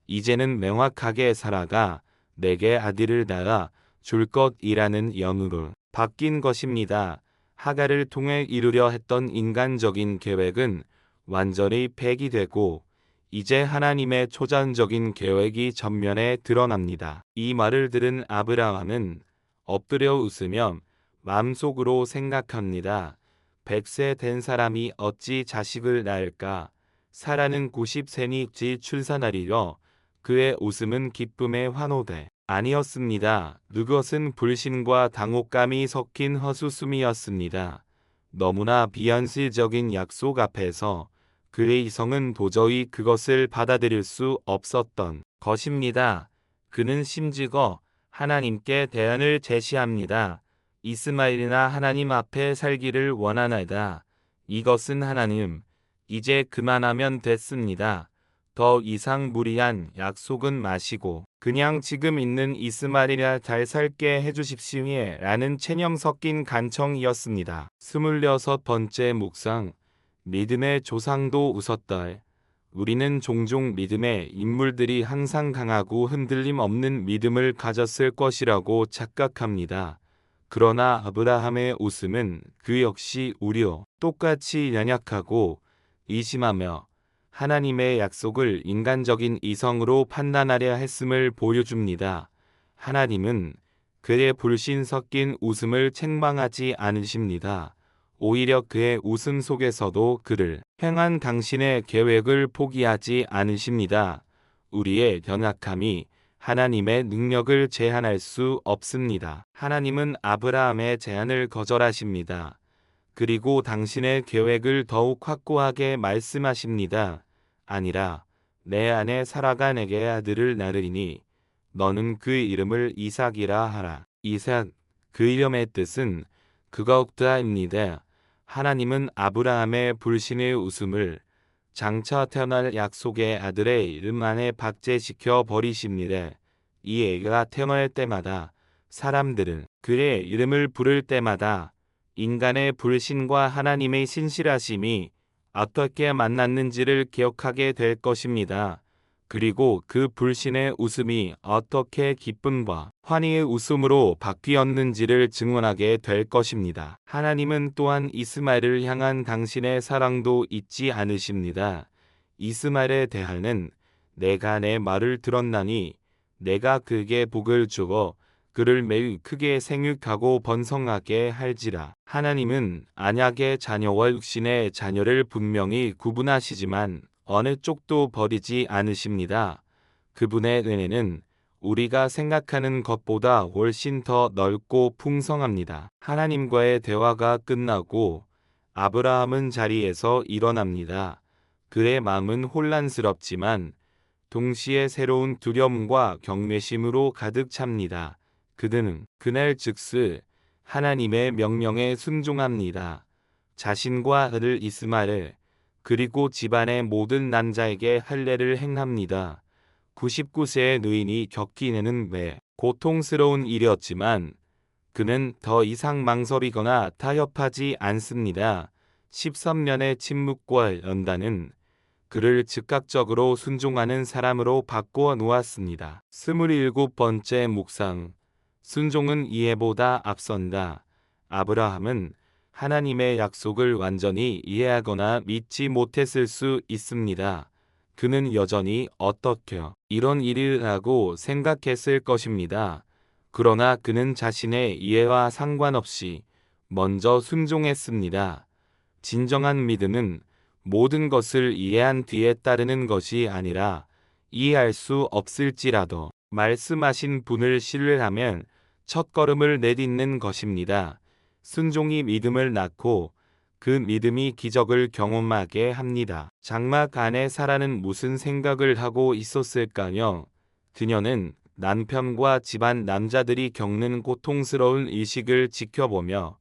이제는 명확하게 살아가 내게 아들을 낳아 줄 것이라는 연으로 바뀐 것입니다. 하갈을 통해 이루려 했던 인간적인 계획은 완전히 폐기되고 이제 하나님의 초자연적인 계획이 전면에 드러납니다. 이 말을 들은 아브라함은 엎드려 웃으며 마음속으로 생각합니다. 100세 된 사람이 어찌 자식을 낳을까? 사라는 90세니 지 출산하리려. 그의 웃음은 기쁨의 환호대 아니었습니다. 그것은 불신과 당혹감이 섞인 헛웃음이었습니다. 너무나 비현실적인 약속 앞에서 그의 이성은 도저히 그것을 받아들일 수 없었던 것입니다. 그는 심지어 하나님께 대안을 제시합니다. 이스마엘이나 하나님 앞에 살기를 원하나이다. 이것은 하나님, 이제 그만하면 됐습니다. 더 이상 무리한 약속은 마시고 그냥 지금 있는 이스마엘이나 잘 살게 해주십시오. 라는 체념 섞인 간청이었습니다. 26번째 묵상. 믿음의 조상도 웃었다. 우리는 종종 믿음의 인물들이 항상 강하고 흔들림 없는 믿음을 가졌을 것이라고 착각합니다. 그러나 아브라함의 웃음은 그 역시 우리와 똑같이 연약하고 의심하며 하나님의 약속을 인간적인 이성으로 판단하려 했음을 보여줍니다. 하나님은 그의 불신 섞인 웃음을 책망하지 않으십니다. 오히려 그의 웃음 속에서도 그를 향한 당신의 계획을 포기하지 않으십니다. 우리의 연약함이 하나님의 능력을 제한할 수 없습니다. 하나님은 아브라함의 제안을 거절하십니다. 그리고 당신의 계획을 더욱 확고하게 말씀하십니다. 아니라 내 아내 사라가 내게 아들을 낳으리니 너는 그 이름을 이삭이라 하라. 이삭, 그 이름의 뜻은 그것다입니다. 하나님은 아브라함의 불신의 웃음을 장차 태어날 약속의 아들의 이름 안에 박제시켜 버리십니다. 이 애가 태어날 때마다 사람들은 그의 이름을 부를 때마다 인간의 불신과 하나님의 신실하심이 어떻게 만났는지를 기억하게 될 것입니다. 그리고 그 불신의 웃음이 어떻게 기쁨과 환희의 웃음으로 바뀌었는지를 증언하게 될 것입니다. 하나님은 또한 이스마엘을 향한 당신의 사랑도 잊지 않으십니다. 이스마엘에 대하여는 내가 내 말을 들었나니 내가 그에게 복을 주어 그를 매우 크게 생육하고 번성하게 할지라. 하나님은 언약의 자녀와 육신의 자녀를 분명히 구분하시지만 어느 쪽도 버리지 않으십니다. 그분의 은혜는 우리가 생각하는 것보다 훨씬 더 넓고 풍성합니다. 하나님과의 대화가 끝나고 아브라함은 자리에서 일어납니다. 그의 마음은 혼란스럽지만 동시에 새로운 두려움과 경외심으로 가득 찹니다. 그는 그날 즉시 하나님의 명령에 순종합니다. 자신과 아들 이스마엘 그리고 집안의 모든 남자에게 할례를 행합니다. 99세의 노인이 겪기에는 매 고통스러운 일이었지만 그는 더 이상 망설이거나 타협하지 않습니다. 13년의 침묵과 연단은 그를 즉각적으로 순종하는 사람으로 바꾸어 놓았습니다. 27번째 묵상. 순종은 이해보다 앞선다. 아브라함은 하나님의 약속을 완전히 이해하거나 믿지 못했을 수 있습니다. 그는 여전히 어떻게 이런 일을 하고 생각했을 것입니다. 그러나 그는 자신의 이해와 상관없이 먼저 순종했습니다. 진정한 믿음은 모든 것을 이해한 뒤에 따르는 것이 아니라 이해할 수 없을지라도 말씀하신 분을 신뢰하면 첫걸음을 내딛는 것입니다. 순종이 믿음을 낳고 그 믿음이 기적을 경험하게 합니다. 장막 안에 사라는 무슨 생각을 하고 있었을까요? 그녀는 남편과 집안 남자들이 겪는 고통스러운 의식을 지켜보며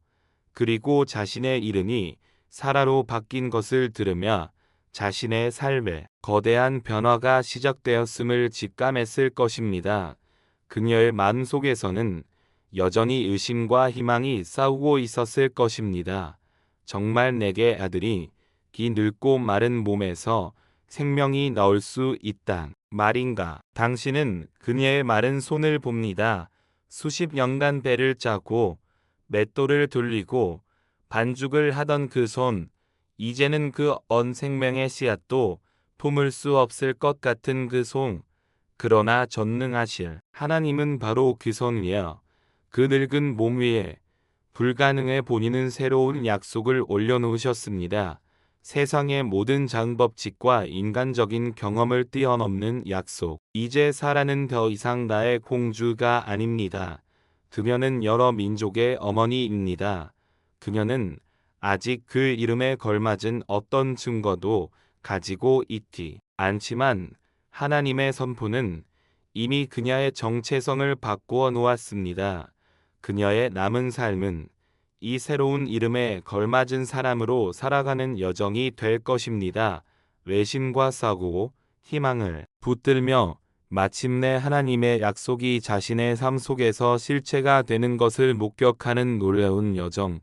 그리고 자신의 이름이 사라로 바뀐 것을 들으며 자신의 삶에 거대한 변화가 시작되었음을 직감했을 것입니다. 그녀의 마음속에서는 여전히 의심과 희망이 싸우고 있었을 것입니다. 정말 내게 아들이 기 늙고 마른 몸에서 생명이 나올 수 있단 말인가? 당신은 그녀의 마른 손을 봅니다. 수십 년간 배를 짜고 맷돌을 돌리고 반죽을 하던 그 손, 이제는 그 언 생명의 씨앗도 품을 수 없을 것 같은 그 손. 그러나 전능하실 하나님은 바로 그 손 위에, 그 늙은 몸 위에 불가능해 보이는 새로운 약속을 올려놓으셨습니다. 세상의 모든 장법칙과 인간적인 경험을 뛰어넘는 약속. 이제 사라는 더 이상 나의 공주가 아닙니다. 그녀는 여러 민족의 어머니입니다. 그녀는 아직 그 이름에 걸맞은 어떤 증거도 가지고 있지 않지만 하나님의 선포는 이미 그녀의 정체성을 바꾸어 놓았습니다. 그녀의 남은 삶은 이 새로운 이름에 걸맞은 사람으로 살아가는 여정이 될 것입니다. 외심과 싸우고 희망을 붙들며 마침내 하나님의 약속이 자신의 삶 속에서 실체가 되는 것을 목격하는 놀라운 여정.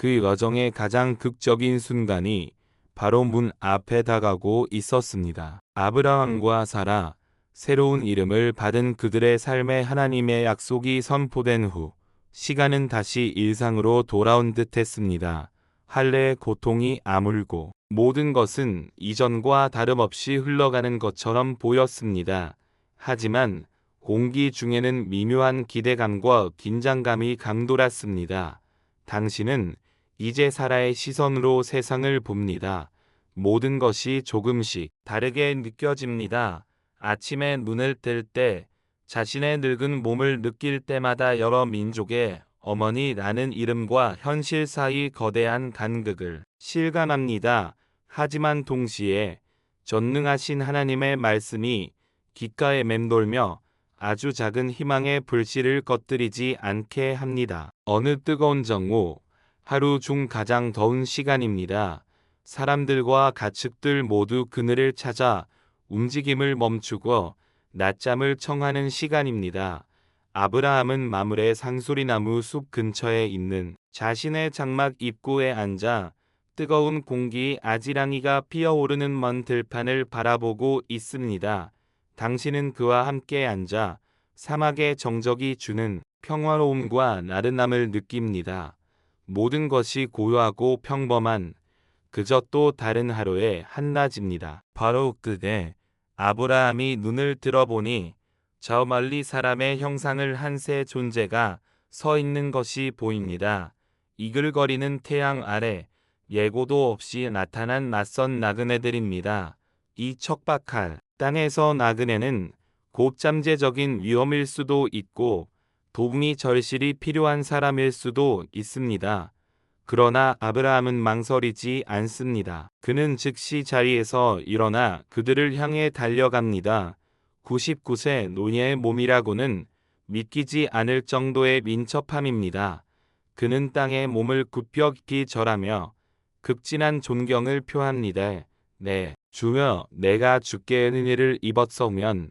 그 여정의 가장 극적인 순간이 바로 문 앞에 다가오고 있었습니다. 아브라함과 사라, 새로운 이름을 받은 그들의 삶에 하나님의 약속이 선포된 후 시간은 다시 일상으로 돌아온 듯 했습니다. 할례의 고통이 아물고 모든 것은 이전과 다름없이 흘러가는 것처럼 보였습니다. 하지만 공기 중에는 미묘한 기대감과 긴장감이 감돌았습니다. 당신은 이제 사라의 시선으로 세상을 봅니다. 모든 것이 조금씩 다르게 느껴집니다. 아침에 눈을 뜰 때, 자신의 늙은 몸을 느낄 때마다 여러 민족의 어머니라는 이름과 현실 사이 거대한 간극을 실감합니다. 하지만 동시에 전능하신 하나님의 말씀이 귓가에 맴돌며 아주 작은 희망의 불씨를 꺼뜨리지 않게 합니다. 어느 뜨거운 정오, 하루 중 가장 더운 시간입니다. 사람들과 가축들 모두 그늘을 찾아 움직임을 멈추고 낮잠을 청하는 시간입니다. 아브라함은 마물의 상수리나무 숲 근처에 있는 자신의 장막 입구에 앉아 뜨거운 공기 아지랑이가 피어오르는 먼 들판을 바라보고 있습니다. 당신은 그와 함께 앉아 사막의 정적이 주는 평화로움과 나른함을 느낍니다. 모든 것이 고요하고 평범한 그저 또 다른 하루의 한낮입니다. 바로 그때 아브라함이 눈을 들어보니 저 멀리 사람의 형상을 한 새 존재가 서 있는 것이 보입니다. 이글거리는 태양 아래 예고도 없이 나타난 낯선 나그네들입니다. 이 척박할 땅에서 나그네는 곱잠재적인 위험일 수도 있고 도움이 절실히 필요한 사람일 수도 있습니다. 그러나 아브라함은 망설이지 않습니다. 그는 즉시 자리에서 일어나 그들을 향해 달려갑니다. 99세 노예의 몸이라고는 믿기지 않을 정도의 민첩함입니다. 그는 땅에 몸을 굽혀 깊이 절하며 극진한 존경을 표합니다. 네, 주여, 내가 주께 은혜를 입었으면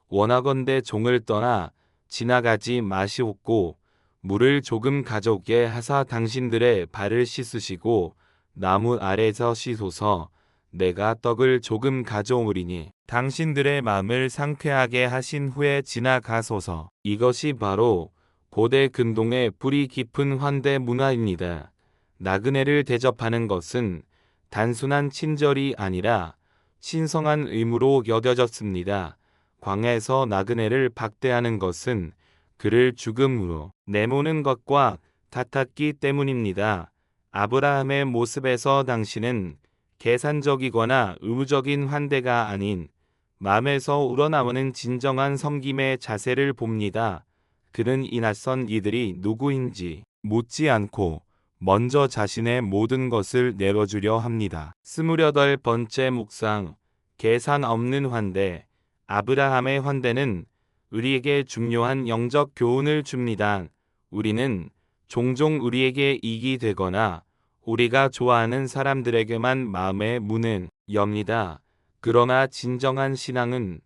원하건대 종을 떠나 지나가지 마시옵고 물을 조금 가져오게 하사 당신들의 발을 씻으시고 나무 아래서 씻소서. 내가 떡을 조금 가져오리니 당신들의 마음을 상쾌하게 하신 후에 지나가소서. 이것이 바로 고대 근동의 뿌리 깊은 환대 문화입니다. 나그네를 대접하는 것은 단순한 친절이 아니라 신성한 의무로 여겨졌습니다. 광야에서 나그네를 박대하는 것은 그를 죽음으로 내모는 것과 같았기 때문입니다. 아브라함의 모습에서 당신은 계산적이거나 의무적인 환대가 아닌 마음에서 우러나오는 진정한 섬김의 자세를 봅니다. 그는 이 낯선 이들이 누구인지 묻지 않고 먼저 자신의 모든 것을 내려주려 합니다. 28번째 묵상, 계산 없는 환대. 아브라함의 환대는 우리에게 중요한 영적 교훈을 줍니다. 우리는 종종 우리에게 이익이 되거나 우리가 좋아하는 사람들에게만 마음의 문을 엽니다. 그러나 진정한 신앙은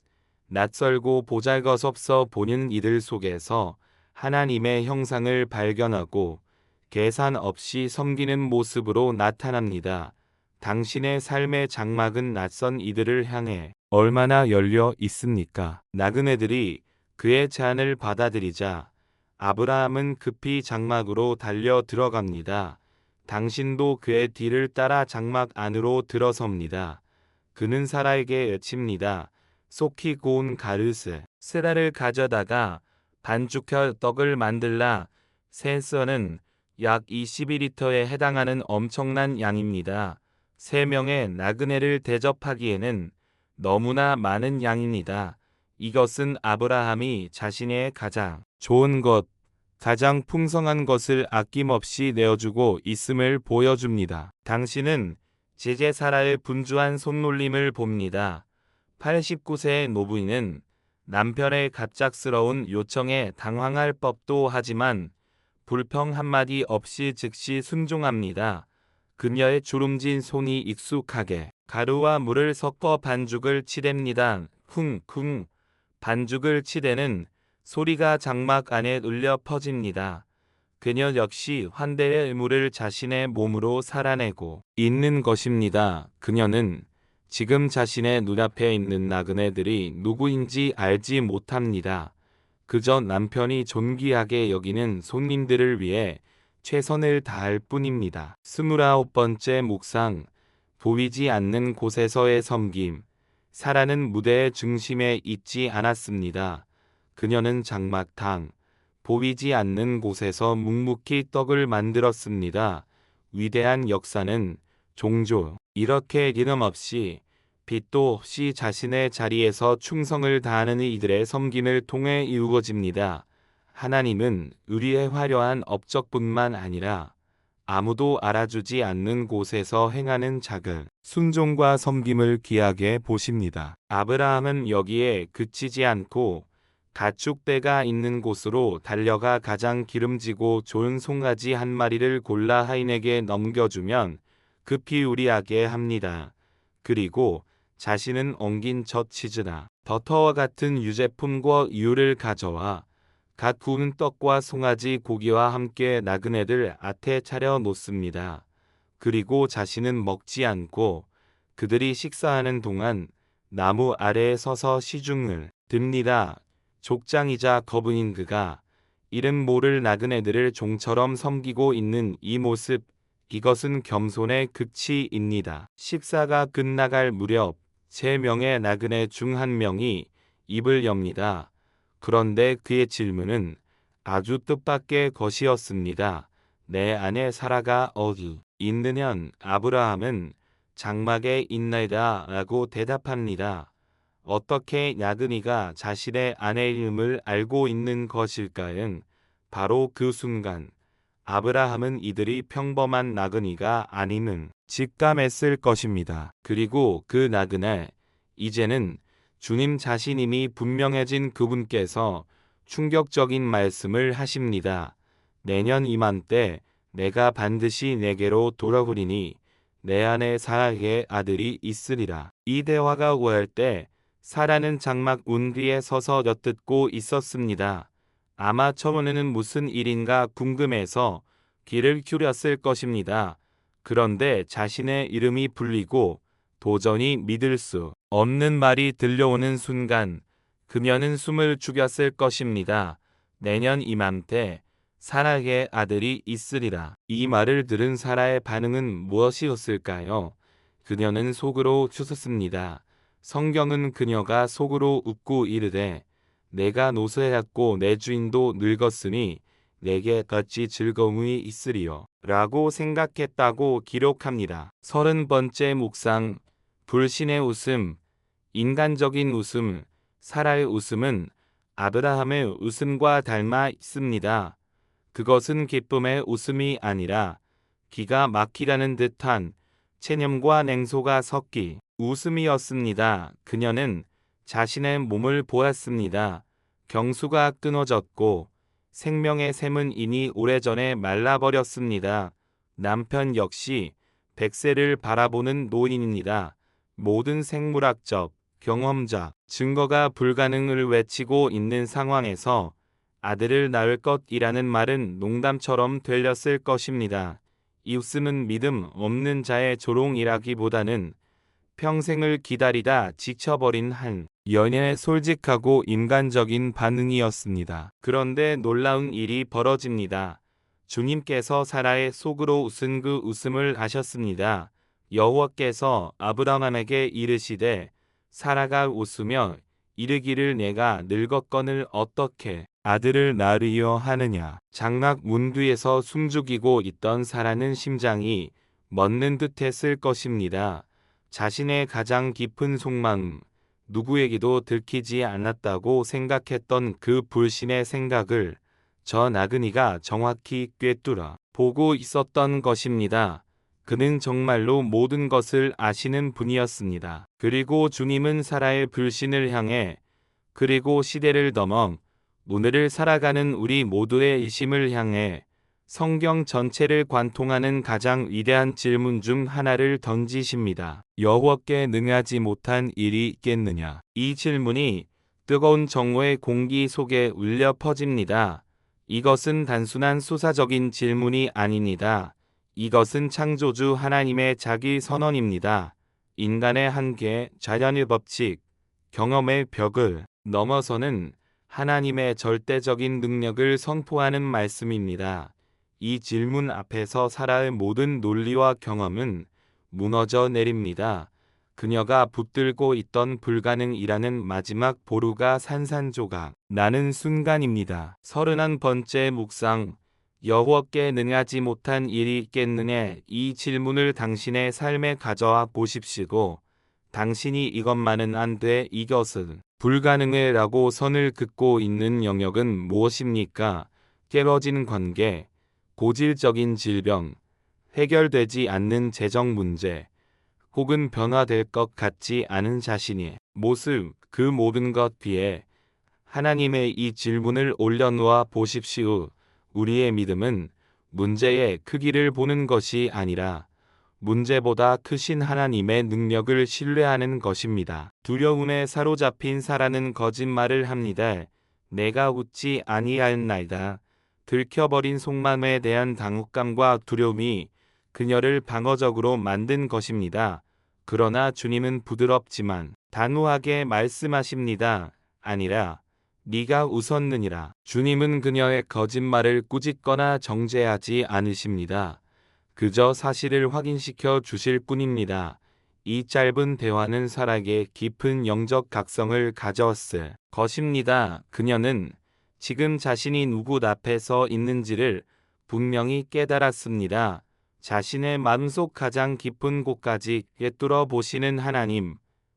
낯설고 보잘것없어 보이는 이들 속에서 하나님의 형상을 발견하고 계산 없이 섬기는 모습으로 나타납니다. 당신의 삶의 장막은 낯선 이들을 향해 얼마나 열려 있습니까? 나그네들이 그의 제안을 받아들이자 아브라함은 급히 장막으로 달려 들어갑니다. 당신도 그의 뒤를 따라 장막 안으로 들어섭니다. 그는 사라에게 외칩니다. 속히 고운 가르스 세라를 가져다가 반죽혀 떡을 만들라. 세 썰은 약 22리터에 해당하는 엄청난 양입니다. 3명의 나그네를 대접하기에는 너무나 많은 양입니다. 이것은 아브라함이 자신의 가장 좋은 것, 가장 풍성한 것을 아낌없이 내어주고 있음을 보여줍니다. 당신은 제제 사라의 분주한 손놀림을 봅니다. 89세의 노부인은 남편의 갑작스러운 요청에 당황할 법도 하지만 불평 한마디 없이 즉시 순종합니다. 그녀의 주름진 손이 익숙하게 가루와 물을 섞어 반죽을 치댑니다. 쿵쿵 반죽을 치대는 소리가 장막 안에 울려 퍼집니다. 그녀 역시 환대의 의무를 자신의 몸으로 살아내고 있는 것입니다. 그녀는 지금 자신의 눈앞에 있는 나그네들이 누구인지 알지 못합니다. 그저 남편이 존귀하게 여기는 손님들을 위해 최선을 다할 뿐입니다. 29번째 묵상, 보이지 않는 곳에서의 섬김. 사라는 무대의 중심에 있지 않았습니다. 그녀는 장막당, 보이지 않는 곳에서 묵묵히 떡을 만들었습니다. 위대한 역사는 종종 이렇게 이름없이 빛도 없이 자신의 자리에서 충성을 다하는 이들의 섬김을 통해 이루어집니다. 하나님은 우리의 화려한 업적뿐만 아니라 아무도 알아주지 않는 곳에서 행하는 작은 순종과 섬김을 귀하게 보십니다. 아브라함은 여기에 그치지 않고 가축대가 있는 곳으로 달려가 가장 기름지고 좋은 송아지 한 마리를 골라 하인에게 넘겨주면 급히 우리하게 합니다. 그리고 자신은 엉긴 젖 치즈나 버터와 같은 유제품과 유를 가져와 갓 구운 떡과 송아지 고기와 함께 나그네들 앞에 차려 놓습니다. 그리고 자신은 먹지 않고 그들이 식사하는 동안 나무 아래에 서서 시중을 듭니다. 족장이자 거부인 그가 이름 모를 나그네들을 종처럼 섬기고 있는 이 모습, 이것은 겸손의 극치입니다. 식사가 끝나갈 무렵 3명의 나그네 중 한 명이 입을 엽니다. 그런데 그의 질문은 아주 뜻밖의 것이었습니다. 내 아내 사라가 어디 있느냐? 아브라함은 장막에 있나이다 라고 대답합니다. 어떻게 나그네가 자신의 아내의 이름을 알고 있는 것일까요? 바로 그 순간 아브라함은 이들이 평범한 나그네가 아님은 직감했을 것입니다. 그리고 그 나그네, 이제는 주님 자신임이 분명해진 그분께서 충격적인 말씀을 하십니다. 내년 이맘때 내가 반드시 내게로 돌아오리니 내 안에 사라의 아들이 있으리라. 이 대화가 오갈 때 사라는 장막 문 뒤에 서서 엿듣고 있었습니다. 아마 처음에는 무슨 일인가 궁금해서 귀를 기울였을 것입니다. 그런데 자신의 이름이 불리고 도저히 믿을 수 없는 말이 들려오는 순간 그녀는 숨을 죽였을 것입니다. 내년 이맘때 사라의 아들이 있으리라. 이 말을 들은 사라의 반응은 무엇이었을까요? 그녀는 속으로 추스습니다. 성경은 그녀가 속으로 웃고 이르되 내가 노쇠하였고 내 주인도 늙었으니 내게 같이 즐거움이 있으리요 라고 생각했다고 기록합니다. 30번째 묵상, 불신의 웃음. 인간적인 웃음. 사라의 웃음은 아브라함의 웃음과 닮아 있습니다. 그것은 기쁨의 웃음이 아니라 기가 막히다는 듯한 체념과 냉소가 섞인 웃음이었습니다. 그녀는 자신의 몸을 보았습니다. 경수가 끊어졌고 생명의 샘은 이미 오래전에 말라버렸습니다. 남편 역시 백세를 바라보는 노인입니다. 모든 생물학적, 경험자, 증거가 불가능을 외치고 있는 상황에서 아들을 낳을 것이라는 말은 농담처럼 들렸을 것입니다. 이웃은 믿음 없는 자의 조롱이라기보다는 평생을 기다리다 지쳐버린 한 연인의 솔직하고 인간적인 반응이었습니다. 그런데 놀라운 일이 벌어집니다. 주님께서 사라의 속으로 웃은 그 웃음을 아셨습니다. 여호와께서 아브라함에게 이르시되 사라가 웃으며 이르기를 내가 늙었거늘 어떻게 아들을 낳으리요 하느냐. 장막 문 뒤에서 숨죽이고 있던 사라는 심장이 멎는 듯 했을 것입니다. 자신의 가장 깊은 속마음, 누구에게도 들키지 않았다고 생각했던 그 불신의 생각을 저 나그니가 정확히 꿰뚫어 보고 있었던 것입니다. 그는 정말로 모든 것을 아시는 분이었습니다. 그리고 주님은 사라의 불신을 향해 그리고 시대를 넘어 오늘을 살아가는 우리 모두의 이심을 향해 성경 전체를 관통하는 가장 위대한 질문 중 하나를 던지십니다. 여호와께 능하지 못한 일이 있겠느냐? 이 질문이 뜨거운 정오의 공기 속에 울려 퍼집니다. 이것은 단순한 수사적인 질문이 아닙니다. 이것은 창조주 하나님의 자기 선언입니다. 인간의 한계, 자연의 법칙, 경험의 벽을 넘어서는 하나님의 절대적인 능력을 선포하는 말씀입니다. 이 질문 앞에서 사라의 모든 논리와 경험은 무너져 내립니다. 그녀가 붙들고 있던 불가능이라는 마지막 보루가 산산조각 나는 순간입니다. 31번째 묵상. 여호와께 능하지 못한 일이 있겠느냐? 이 질문을 당신의 삶에 가져와 보십시오. 당신이 이것만은 안 돼, 이것은 불가능해 라고 선을 긋고 있는 영역은 무엇입니까? 깨어진 관계, 고질적인 질병, 해결되지 않는 재정 문제, 혹은 변화될 것 같지 않은 자신의 모습, 그 모든 것 뒤에 하나님의 이 질문을 올려놓아 보십시오. 우리의 믿음은 문제의 크기를 보는 것이 아니라 문제보다 크신 하나님의 능력을 신뢰하는 것입니다. 두려움에 사로잡힌 사라는 거짓말을 합니다. 내가 웃지 아니하였나이다. 들켜버린 속마음에 대한 당혹감과 두려움이 그녀를 방어적으로 만든 것입니다. 그러나 주님은 부드럽지만 단호하게 말씀하십니다. 아니라 네가 웃었느니라. 주님은 그녀의 거짓말을 꾸짖거나 정죄하지 않으십니다. 그저 사실을 확인시켜 주실 뿐입니다. 이 짧은 대화는 사라에게 깊은 영적 각성을 가져왔을 것입니다. 그녀는 지금 자신이 누구 앞에 서 있는지를 분명히 깨달았습니다. 자신의 마음속 가장 깊은 곳까지 꿰뚫어 보시는 하나님,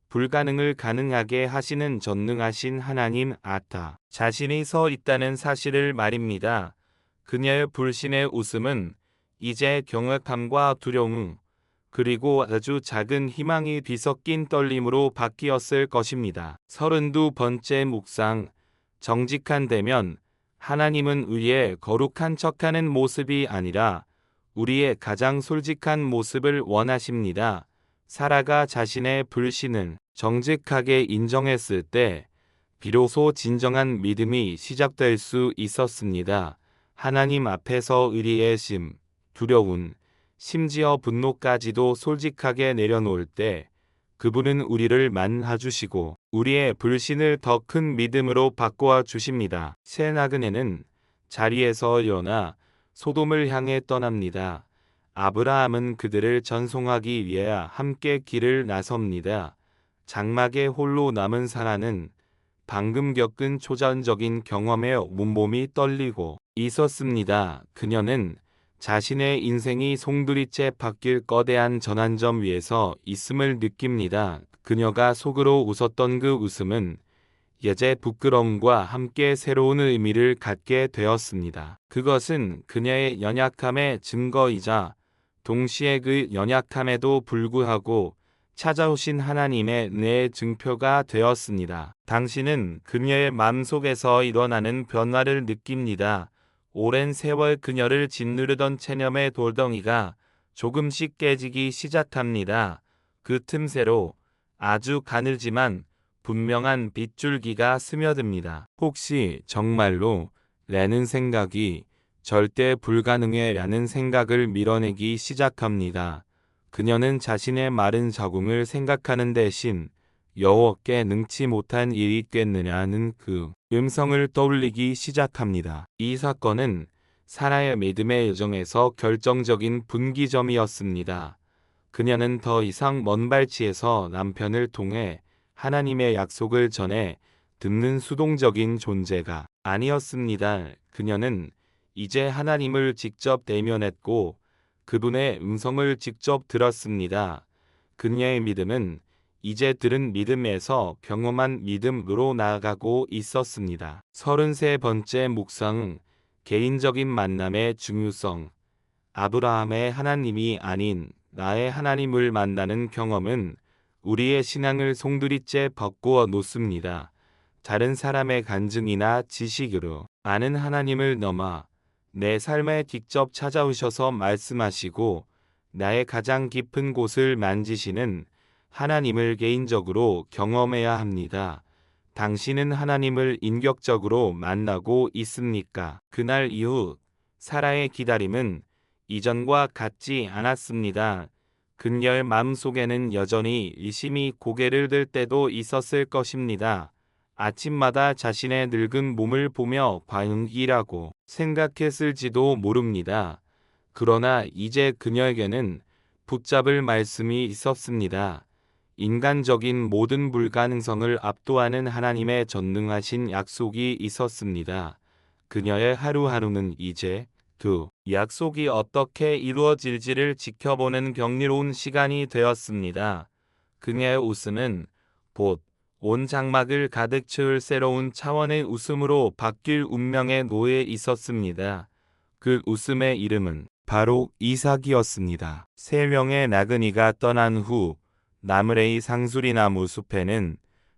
불가능을 가능하게 하시는 전능하신 하나님 아타. 자신이 서 있다는 사실을 말입니다. 그녀의 불신의 웃음은 이제 경악함과 두려움, 그리고 아주 작은 희망이 뒤섞인 떨림으로 바뀌었을 것입니다. 32번째 묵상. 정직한 대면. 하나님은 우리의 거룩한 척하는 모습이 아니라 우리의 가장 솔직한 모습을 원하십니다. 사라가 자신의 불신을 정직하게 인정했을 때 비로소 진정한 믿음이 시작될 수 있었습니다. 하나님 앞에서 의리의 심, 두려움, 심지어 분노까지도 솔직하게 내려놓을 때 그분은 우리를 만나주시고 우리의 불신을 더 큰 믿음으로 바꾸어 주십니다. 새 나그네는 자리에서 일어나 소돔을 향해 떠납니다. 아브라함은 그들을 전송하기 위해 함께 길을 나섭니다. 장막에 홀로 남은 사라는 방금 겪은 초전적인 경험에 온몸이 떨리고 있었습니다. 그녀는 자신의 인생이 송두리째 바뀔 거대한 전환점 위에서 있음을 느낍니다. 그녀가 속으로 웃었던 그 웃음은 예제 부끄러움과 함께 새로운 의미를 갖게 되었습니다. 그것은 그녀의 연약함의 증거이자 동시에 그 연약함에도 불구하고 찾아오신 하나님의 은혜의 증표가 되었습니다. 당신은 그녀의 마음속에서 일어나는 변화를 느낍니다. 오랜 세월 그녀를 짓누르던 체념의 돌덩이가 조금씩 깨지기 시작합니다. 그 틈새로 아주 가늘지만 분명한 빗줄기가 스며듭니다. 혹시 정말로 라는 생각이 절대 불가능해 라는 생각을 밀어내기 시작합니다. 그녀는 자신의 마른 자궁을 생각하는 대신 여호와께 능치 못한 일이 있겠느냐는 그 음성을 떠올리기 시작합니다. 이 사건은 사라의 믿음의 여정에서 결정적인 분기점이었습니다. 그녀는 더 이상 먼 발치에서 남편을 통해 하나님의 약속을 전해 듣는 수동적인 존재가 아니었습니다. 그녀는 이제 하나님을 직접 대면했고 그분의 음성을 직접 들었습니다. 그녀의 믿음은 이제 들은 믿음에서 경험한 믿음으로 나아가고 있었습니다. 33번째 묵상, 개인적인 만남의 중요성. 아브라함의 하나님이 아닌 나의 하나님을 만나는 경험은 우리의 신앙을 송두리째 바꾸어 놓습니다. 다른 사람의 간증이나 지식으로 아는 하나님을 넘어 내 삶에 직접 찾아오셔서 말씀하시고 나의 가장 깊은 곳을 만지시는 하나님을 개인적으로 경험해야 합니다. 당신은 하나님을 인격적으로 만나고 있습니까? 그날 이후 사라의 기다림은 이전과 같지 않았습니다. 그녀의 마음속에는 여전히 의심이 고개를 들 때도 있었을 것입니다. 아침마다 자신의 늙은 몸을 보며 과연이라고 생각했을지도 모릅니다. 그러나 이제 그녀에게는 붙잡을 말씀이 있었습니다. 인간적인 모든 불가능성을 압도하는 하나님의 전능하신 약속이 있었습니다. 그녀의 하루하루는 이제 그 약속이 어떻게 이루어질지를 지켜보는 경이로운 시간이 되었습니다. 그녀의 웃음은 곧 온 장막을 가득 채울 새로운 차원의 웃음으로 바뀔 운명에 놓여 있었습니다. 그 웃음의 이름은 바로 이삭이었습니다. 3명의 나그니가 떠난 후 나므레이 상수리나무 숲에는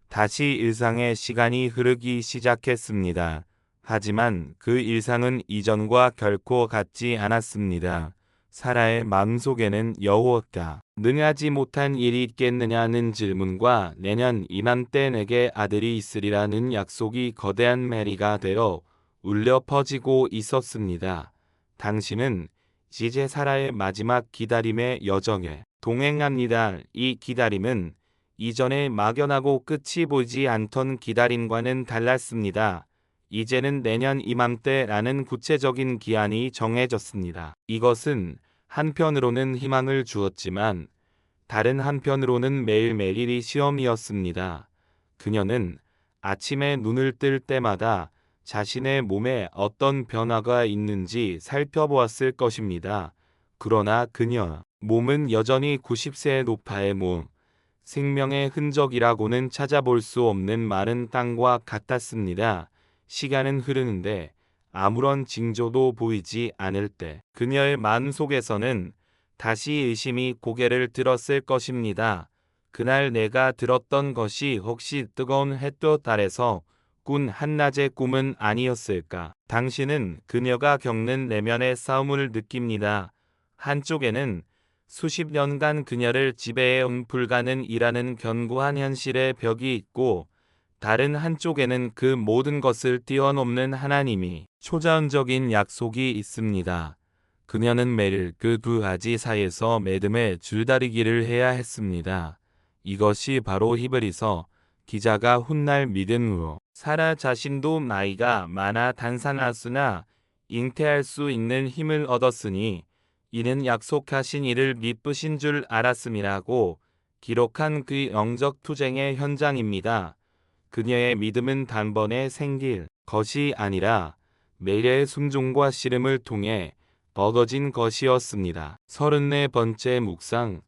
다시 일상의 시간이 흐르기 시작했습니다. 하지만 그 일상은 이전과 결코 같지 않았습니다. 사라의 마음속에는 여호와가 능하지 못한 일이 있겠느냐는 질문과 내년 이맘때 내게 아들이 있으리라는 약속이 거대한 메리가 되어 울려 퍼지고 있었습니다. 당신은 이제 사라의 마지막 기다림의 여정에 동행합니다. 이 기다림은 이전에 막연하고 끝이 보이지 않던 기다림과는 달랐습니다. 이제는 내년 이맘때라는 구체적인 기한이 정해졌습니다. 이것은 한편으로는 희망을 주었지만 다른 한편으로는 매일매일이 시험이었습니다. 그녀는 아침에 눈을 뜰 때마다 자신의 몸에 어떤 변화가 있는지 살펴보았을 것입니다. 그러나 그녀 몸은 여전히 90세의 노파의 몸, 생명의 흔적이라고는 찾아볼 수 없는 마른 땅과 같았습니다. 시간은 흐르는데 아무런 징조도 보이지 않을 때 그녀의 마음속에서는 다시 의심이 고개를 들었을 것입니다. 그날 내가 들었던 것이 혹시 뜨거운 햇볕 아래서 꾼 한낮의 꿈은 아니었을까? 당신은 그녀가 겪는 내면의 싸움을 느낍니다. 한쪽에는 수십 년간 그녀를 지배해온 불가능이라는 견고한 현실의 벽이 있고 다른 한쪽에는 그 모든 것을 뛰어넘는 하나님이 초자연적인 약속이 있습니다. 그녀는 매일 그 두 가지 사이에서 믿음의 줄다리기를 해야 했습니다. 이것이 바로 히브리서 기자가 훗날 믿음으로 사라 자신도 나이가 많아 단산하였으나 잉태할 수 있는 힘을 얻었으니 이는 약속하신 이를 미쁘신 줄 알았음이라고 기록한 그 영적 투쟁의 현장입니다. 그녀의 믿음은 단번에 생길 것이 아니라 매일의 순종과 씨름을 통해 얻어진 것이었습니다. 34번째 묵상,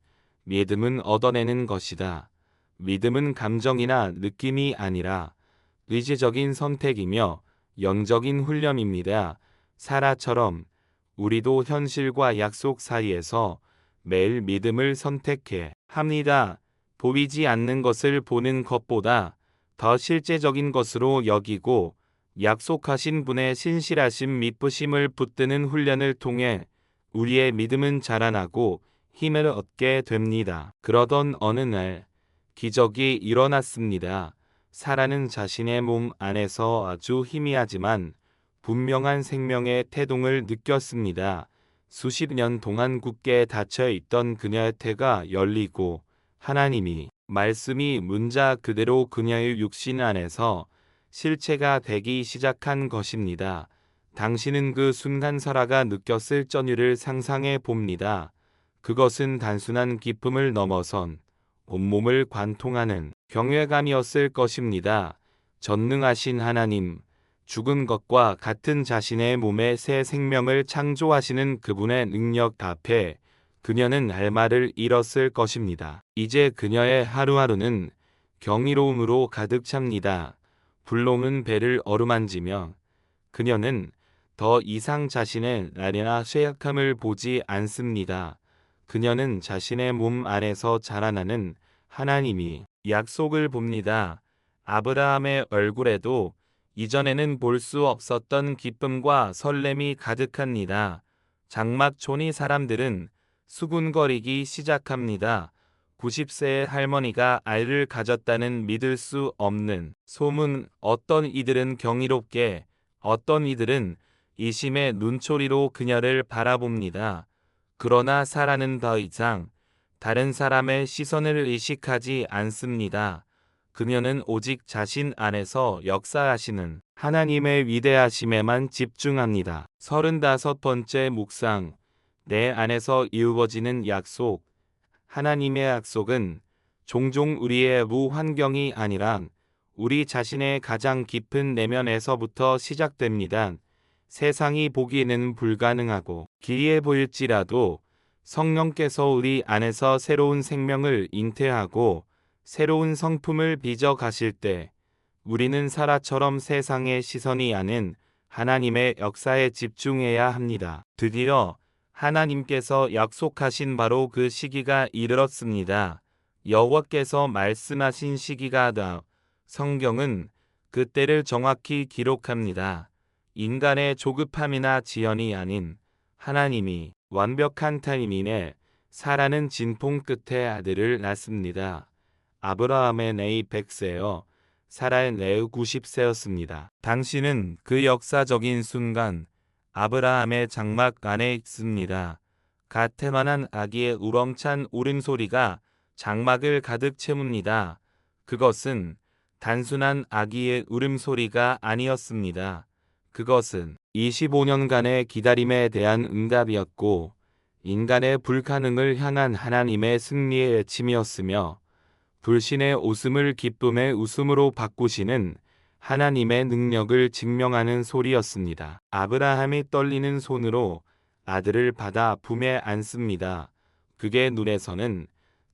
믿음은 얻어내는 것이다. 믿음은 감정이나 느낌이 아니라 의지적인 선택이며 영적인 훈련입니다. 사라처럼 우리도 현실과 약속 사이에서 매일 믿음을 선택해 합니다. 보이지 않는 것을 보는 것보다 더 실제적인 것으로 여기고 약속하신 분의 신실하심 미쁘심을 붙드는 훈련을 통해 우리의 믿음은 자라나고 힘을 얻게 됩니다. 그러던 어느 날 기적이 일어났습니다. 사라는 자신의 몸 안에서 아주 희미하지만 분명한 생명의 태동을 느꼈습니다. 수십 년 동안 굳게 닫혀 있던 그녀의 태가 열리고 하나님이 말씀이 문자 그대로 그녀의 육신 안에서 실체가 되기 시작한 것입니다. 당신은 그 순간 사라가 느꼈을 전율을 상상해 봅니다. 그것은 단순한 기쁨을 넘어선 온몸을 관통하는 경외감이었을 것입니다. 전능하신 하나님, 죽은 것과 같은 자신의 몸에 새 생명을 창조하시는 그분의 능력 앞에 그녀는 할 말을 잃었을 것입니다. 이제 그녀의 하루하루는 경이로움으로 가득 찹니다. 불로는 배를 어루만지며 그녀는 더 이상 자신의 나이나 쇠약함을 보지 않습니다. 그녀는 자신의 몸 안에서 자라나는 하나님이 약속을 봅니다. 아브라함의 얼굴에도 이전에는 볼 수 없었던 기쁨과 설렘이 가득합니다. 장막촌이 사람들은 수군거리기 시작합니다. 90세의 할머니가 아이를 가졌다는 믿을 수 없는 소문. 어떤 이들은 경이롭게, 어떤 이들은 이심의 눈초리로 그녀를 바라봅니다. 그러나 사라는 더 이상 다른 사람의 시선을 의식하지 않습니다. 그녀는 오직 자신 안에서 역사하시는 하나님의 위대하심에만 집중합니다. 35번째 묵상. 내 안에서 이루어지는 약속. 하나님의 약속은 종종 우리의 무환경이 아니라 우리 자신의 가장 깊은 내면에서부터 시작됩니다. 세상이 보기에는 불가능하고 기이해 보일지라도 성령께서 우리 안에서 새로운 생명을 잉태하고 새로운 성품을 빚어 가실 때 우리는 사라처럼 세상의 시선이 아닌 하나님의 역사에 집중해야 합니다. 드디어 하나님께서 약속하신 바로 그 시기가 이르렀습니다. 여호와께서 말씀하신 시기가 다. 성경은 그때를 정확히 기록합니다. 인간의 조급함이나 지연이 아닌 하나님이 완벽한 타이밍에 사라는 진통 끝에 아들을 낳습니다. 아브라함의 나이 100세여 사라의 나이 90세였습니다. 당신은 그 역사적인 순간 아브라함의 장막 안에 있습니다. 갓 태어난 아기의 우렁찬 울음소리가 장막을 가득 채웁니다. 그것은 단순한 아기의 울음소리가 아니었습니다. 그것은 25년간의 기다림에 대한 응답이었고 인간의 불가능을 향한 하나님의 승리의 외침이었으며 불신의 웃음을 기쁨의 웃음으로 바꾸시는 하나님의 능력을 증명하는 소리였습니다. 아브라함이 떨리는 손으로 아들을 받아 품에 안습니다. 그의 눈에서는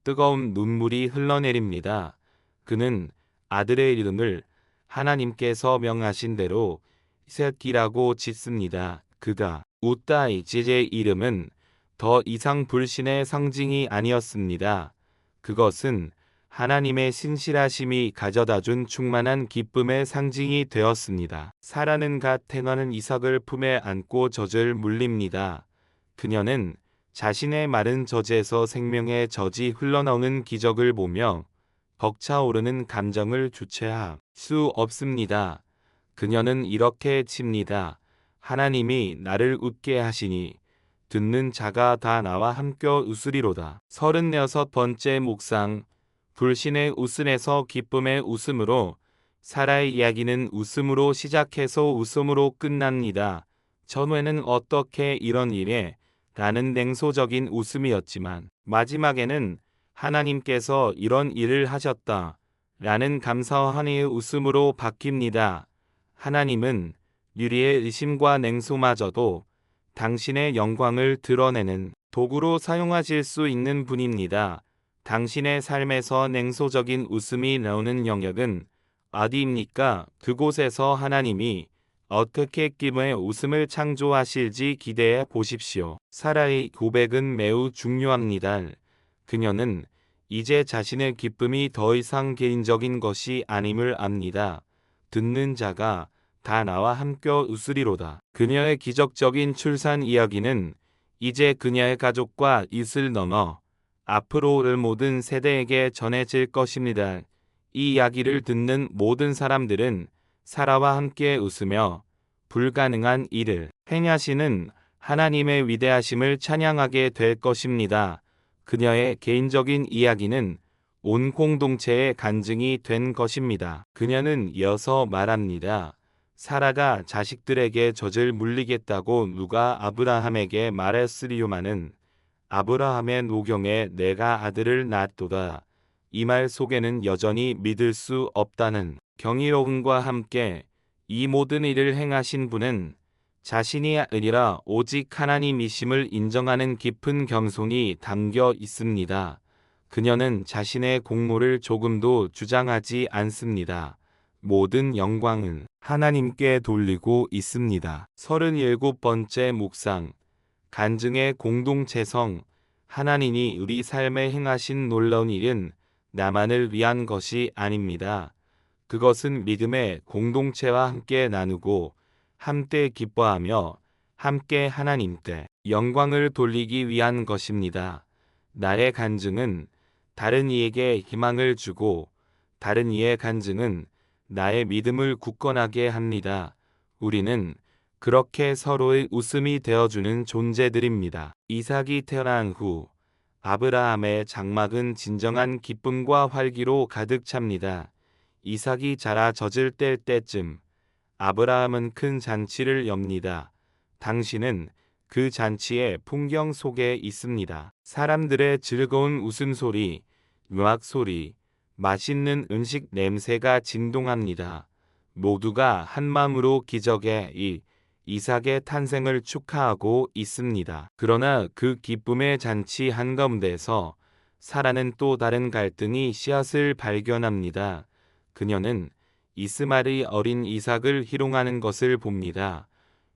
뜨거운 눈물이 흘러내립니다. 그는 아들의 이름을 하나님께서 명하신 대로 이삭이라고 짓습니다. 그가 웃다 이제의 이름은 더 이상 불신의 상징이 아니었습니다. 그것은 하나님의 신실하심이 가져다준 충만한 기쁨의 상징이 되었습니다. 사라는 갓 태어난 이삭을 품에 안고 젖을 물립니다. 그녀는 자신의 마른 젖에서 생명의 젖이 흘러나오는 기적을 보며 벅차오르는 감정을 주체할 수 없습니다. 그녀는 이렇게 칩니다. 하나님이 나를 웃게 하시니 듣는 자가 다 나와 함께 웃으리로다. 36번째 묵상. 불신의 웃음에서 기쁨의 웃음으로. 사라의 이야기는 웃음으로 시작해서 웃음으로 끝납니다. 처음에는 어떻게 이런 일에 라는 냉소적인 웃음이었지만 마지막에는 하나님께서 이런 일을 하셨다 라는 감사와 환희의 웃음으로 바뀝니다. 하나님은 유리의 의심과 냉소마저도 당신의 영광을 드러내는 도구로 사용하실 수 있는 분입니다. 당신의 삶에서 냉소적인 웃음이 나오는 영역은 어디입니까? 그곳에서 하나님이 어떻게 기쁨의 웃음을 창조하실지 기대해 보십시오. 사라의 고백은 매우 중요합니다. 그녀는 이제 자신의 기쁨이 더 이상 개인적인 것이 아님을 압니다. 듣는 자가 다 나와 함께 웃으리로다. 그녀의 기적적인 출산 이야기는 이제 그녀의 가족과 이슬 넘어 앞으로 모든 세대에게 전해질 것입니다. 이 이야기를 듣는 모든 사람들은 사라와 함께 웃으며 불가능한 일을 행하시는 하나님의 위대하심을 찬양하게 될 것입니다. 그녀의 개인적인 이야기는 온 공동체의 간증이 된 것입니다. 그녀는 이어서 말합니다. 사라가 자식들에게 젖을 물리겠다고 누가 아브라함에게 말했으리요마는 아브라함의 노경에 내가 아들을 낳았도다. 이 말 속에는 여전히 믿을 수 없다는 경이로움과 함께 이 모든 일을 행하신 분은 자신이 아니라 오직 하나님이심을 인정하는 깊은 겸손이 담겨 있습니다. 그녀는 자신의 공로를 조금도 주장하지 않습니다. 모든 영광은 하나님께 돌리고 있습니다. 37번째 묵상 간증의 공동체성 하나님이 우리 삶에 행하신 놀라운 일은 나만을 위한 것이 아닙니다. 그것은 믿음의 공동체와 함께 나누고 함께 기뻐하며 함께 하나님께 영광을 돌리기 위한 것입니다. 나의 간증은 다른 이에게 희망을 주고 다른 이의 간증은 나의 믿음을 굳건하게 합니다. 우리는 그렇게 서로의 웃음이 되어주는 존재들입니다. 이삭이 태어난 후 아브라함의 장막은 진정한 기쁨과 활기로 가득 찹니다. 이삭이 자라 젖을 뗄 때쯤 아브라함은 큰 잔치를 엽니다. 당신은 그 잔치의 풍경 속에 있습니다. 사람들의 즐거운 웃음소리, 음악소리, 맛있는 음식 냄새가 진동합니다. 모두가 한마음으로 기적의 이삭의 탄생을 축하하고 있습니다. 그러나 그 기쁨의 잔치 한가운데서 사라는 또 다른 갈등이 씨앗을 발견합니다. 그녀는 이스마엘의 어린 이삭을 희롱하는 것을 봅니다.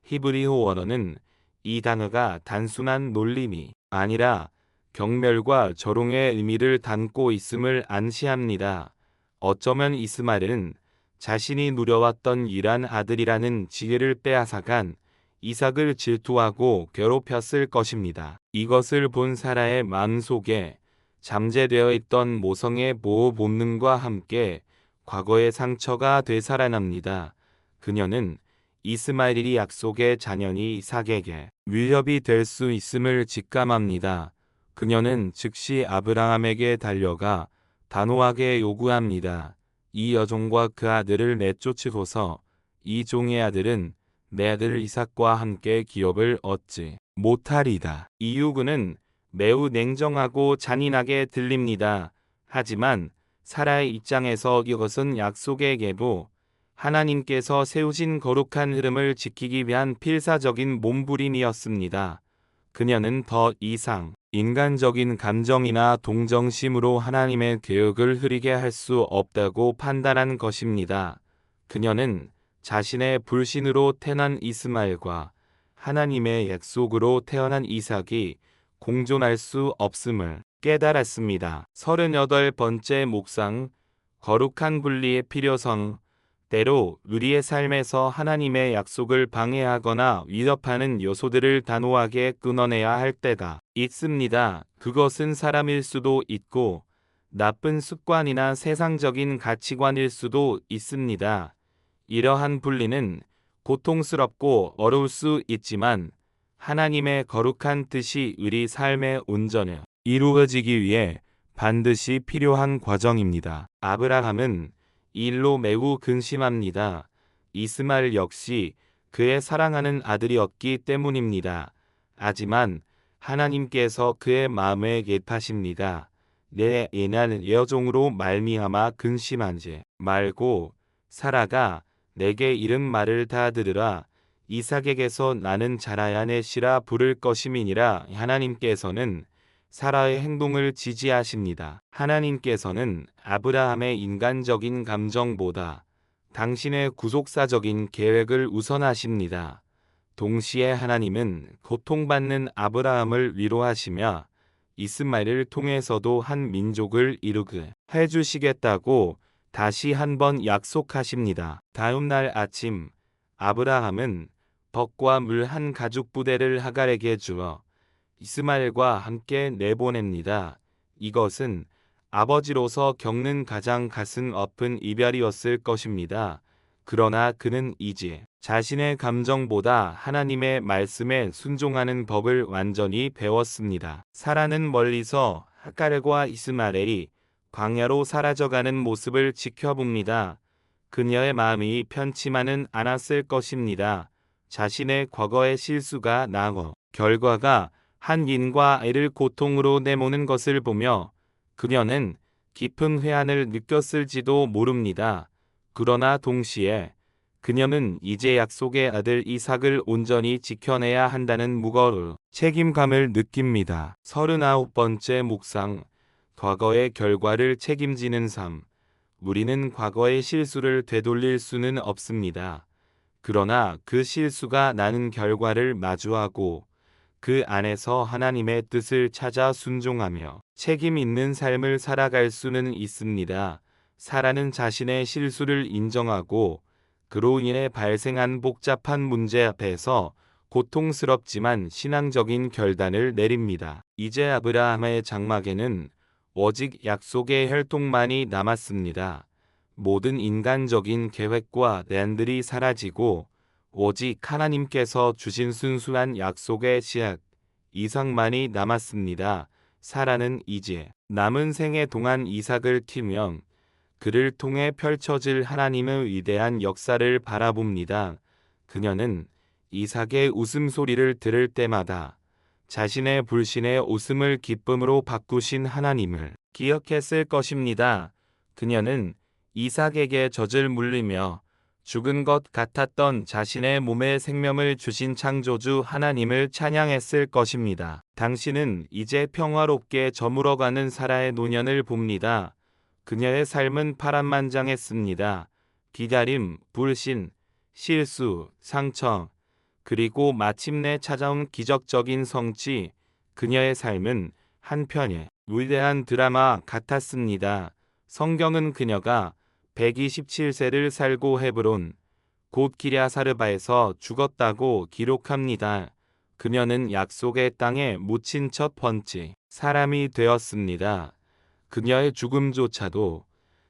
히브리어 원어는 이 단어가 단순한 놀림이 아니라 경멸과 조롱의 의미를 담고 있음을 암시합니다. 어쩌면 이스마엘은 자신이 누려왔던 일한 아들이라는 지혜를 빼앗아간 이삭을 질투하고 괴롭혔을 것입니다. 이것을 본 사라의 마음속에 잠재되어 있던 모성의 보호 본능과 함께 과거의 상처가 되살아납니다. 그녀는 이스마엘이 약속의 자녀니 이삭에게 위협이 될 수 있음을 직감합니다. 그녀는 즉시 아브라함에게 달려가 단호하게 요구합니다. 이 여종과 그 아들을 내쫓으소서. 이 종의 아들은 내 아들 이삭과 함께 기업을 얻지 못하리다. 이 요구는 매우 냉정하고 잔인하게 들립니다. 하지만 사라의 입장에서 이것은 약속의 계보, 하나님께서 세우신 거룩한 흐름을 지키기 위한 필사적인 몸부림이었습니다. 그녀는 더 이상 인간적인 감정이나 동정심으로 하나님의 계획을 흐리게 할 수 없다고 판단한 것입니다. 그녀는 자신의 불신으로 태어난 이스마엘과 하나님의 약속으로 태어난 이삭이 공존할 수 없음을 깨달았습니다. 38번째 묵상, 거룩한 분리의 필요성. 때로 우리의 삶에서 하나님의 약속을 방해하거나 위협하는 요소들을 단호하게 끊어내야 할 때가 있습니다. 그것은 사람일 수도 있고 나쁜 습관이나 세상적인 가치관일 수도 있습니다. 이러한 분리는 고통스럽고 어려울 수 있지만 하나님의 거룩한 뜻이 우리 삶의 온전에 이루어지기 위해 반드시 필요한 과정입니다. 아브라함은 이 일로 매우 근심합니다. 이스마엘 역시 그의 사랑하는 아들이었기 때문입니다. 하지만 하나님께서 그의 마음에 개입하십니다. 내 애난 여종으로 말미암아 근심하지 말고 사라가 내게 이른 말을 다 들으라. 이삭에게서 나는 자라야 내 씨라 부를 것임이니라. 하나님께서는 사라의 행동을 지지하십니다. 하나님께서는 아브라함의 인간적인 감정보다 당신의 구속사적인 계획을 우선하십니다. 동시에 하나님은 고통받는 아브라함을 위로하시며 이스마엘을 통해서도 한 민족을 이루게 해주시겠다고 다시 한번 약속하십니다. 다음 날 아침 아브라함은 벅과 물 한 가죽 부대를 하갈에게 주어 이스마엘과 함께 내보냅니다. 이것은 아버지로서 겪는 가장 가슴 아픈 이별이었을 것입니다. 그러나 그는 이제 자신의 감정보다 하나님의 말씀에 순종하는 법을 완전히 배웠습니다. 사라는 멀리서 하갈과 이스마엘이 광야로 사라져가는 모습을 지켜봅니다. 그녀의 마음이 편치만은 않았을 것입니다. 자신의 과거의 실수가 나고 결과가 한 인과 아이를 고통으로 내모는 것을 보며 그녀는 깊은 회한을 느꼈을지도 모릅니다. 그러나 동시에 그녀는 이제 약속의 아들 이삭을 온전히 지켜내야 한다는 무거운 책임감을 느낍니다. 39번째 묵상, 과거의 결과를 책임지는 삶. 우리는 과거의 실수를 되돌릴 수는 없습니다. 그러나 그 실수가 나는 결과를 마주하고 그 안에서 하나님의 뜻을 찾아 순종하며 책임 있는 삶을 살아갈 수는 있습니다. 사라는 자신의 실수를 인정하고 그로 인해 발생한 복잡한 문제 앞에서 고통스럽지만 신앙적인 결단을 내립니다. 이제 아브라함의 장막에는 오직 약속의 혈통만이 남았습니다. 모든 인간적인 계획과 랜들이 사라지고 오직 하나님께서 주신 순수한 약속의 씨앗 이삭만이 남았습니다. 사라는 이제 남은 생애 동안 이삭을 키우며 그를 통해 펼쳐질 하나님의 위대한 역사를 바라봅니다. 그녀는 이삭의 웃음소리를 들을 때마다 자신의 불신의 웃음을 기쁨으로 바꾸신 하나님을 기억했을 것입니다. 그녀는 이삭에게 젖을 물리며 죽은 것 같았던 자신의 몸에 생명을 주신 창조주 하나님을 찬양했을 것입니다. 당신은 이제 평화롭게 저물어가는 사라의 노년을 봅니다. 그녀의 삶은 파란만장했습니다. 기다림, 불신, 실수, 상처, 그리고 마침내 찾아온 기적적인 성취. 그녀의 삶은 한편의 위대한 드라마 같았습니다. 성경은 그녀가 127세를 살고 헤브론, 곧 기랴사르바에서 죽었다고 기록합니다. 그녀는 약속의 땅에 묻힌 첫 번째 사람이 되었습니다. 그녀의 죽음조차도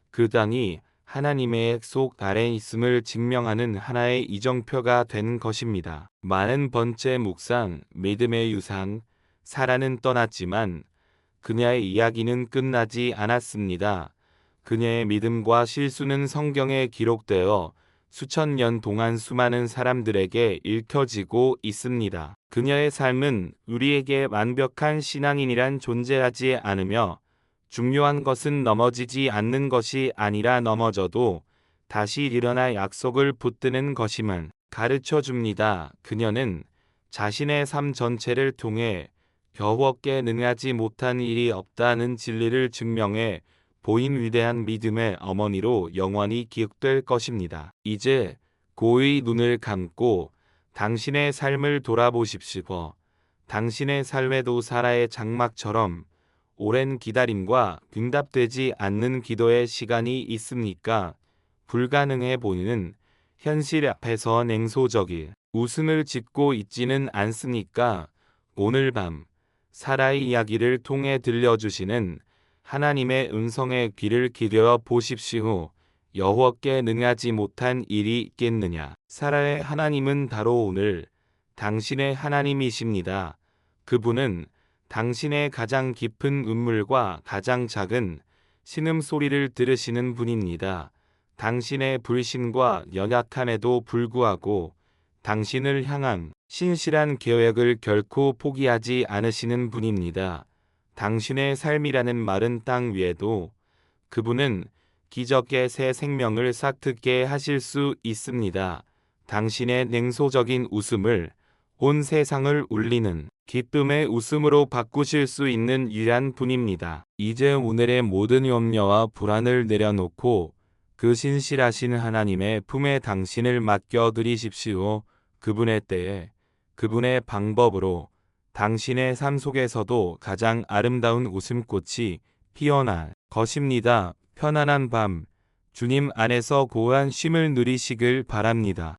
그 땅이 하나님의 약속 아래 있음을 증명하는 하나의 이정표가 된 것입니다. 40번째 묵상, 믿음의 유산. 사라는 떠났지만 그녀의 이야기는 끝나지 않았습니다. 그녀의 믿음과 실수는 성경에 기록되어 수천 년 동안 수많은 사람들에게 읽혀지고 있습니다. 그녀의 삶은 우리에게 완벽한 신앙인이란 존재하지 않으며 중요한 것은 넘어지지 않는 것이 아니라 넘어져도 다시 일어나 약속을 붙드는 것임을 가르쳐 줍니다. 그녀는 자신의 삶 전체를 통해 겨우 얻게 능하지 못한 일이 없다는 진리를 증명해 보인 위대한 믿음의 어머니로 영원히 기억될 것입니다. 이제 고의 눈을 감고 당신의 삶을 돌아보십시오. 당신의 삶에도 사라의 장막처럼 오랜 기다림과 응답되지 않는 기도의 시간이 있습니까? 불가능해 보이는 현실 앞에서 냉소적인 웃음을 짓고 있지는 않습니까? 오늘 밤 사라의 이야기를 통해 들려주시는 하나님의 음성에 귀를 기울여 보십시오. 여호와께 능하지 못한 일이 있겠느냐? 사라의 하나님은 바로 오늘 당신의 하나님이십니다. 그분은 당신의 가장 깊은 눈물과 가장 작은 신음소리를 들으시는 분입니다. 당신의 불신과 연약함에도 불구하고 당신을 향한 신실한 계획을 결코 포기하지 않으시는 분입니다. 당신의 삶이라는 마른 땅 위에도 그분은 기적의 새 생명을 싹트게 하실 수 있습니다. 당신의 냉소적인 웃음을 온 세상을 울리는 기쁨의 웃음으로 바꾸실 수 있는 유일한 분입니다. 이제 오늘의 모든 염려와 불안을 내려놓고 그 신실하신 하나님의 품에 당신을 맡겨드리십시오. 그분의 때에 그분의 방법으로 당신의 삶 속에서도 가장 아름다운 웃음꽃이 피어날 것입니다. 편안한 밤, 주님 안에서 고요한 쉼을 누리시길 바랍니다.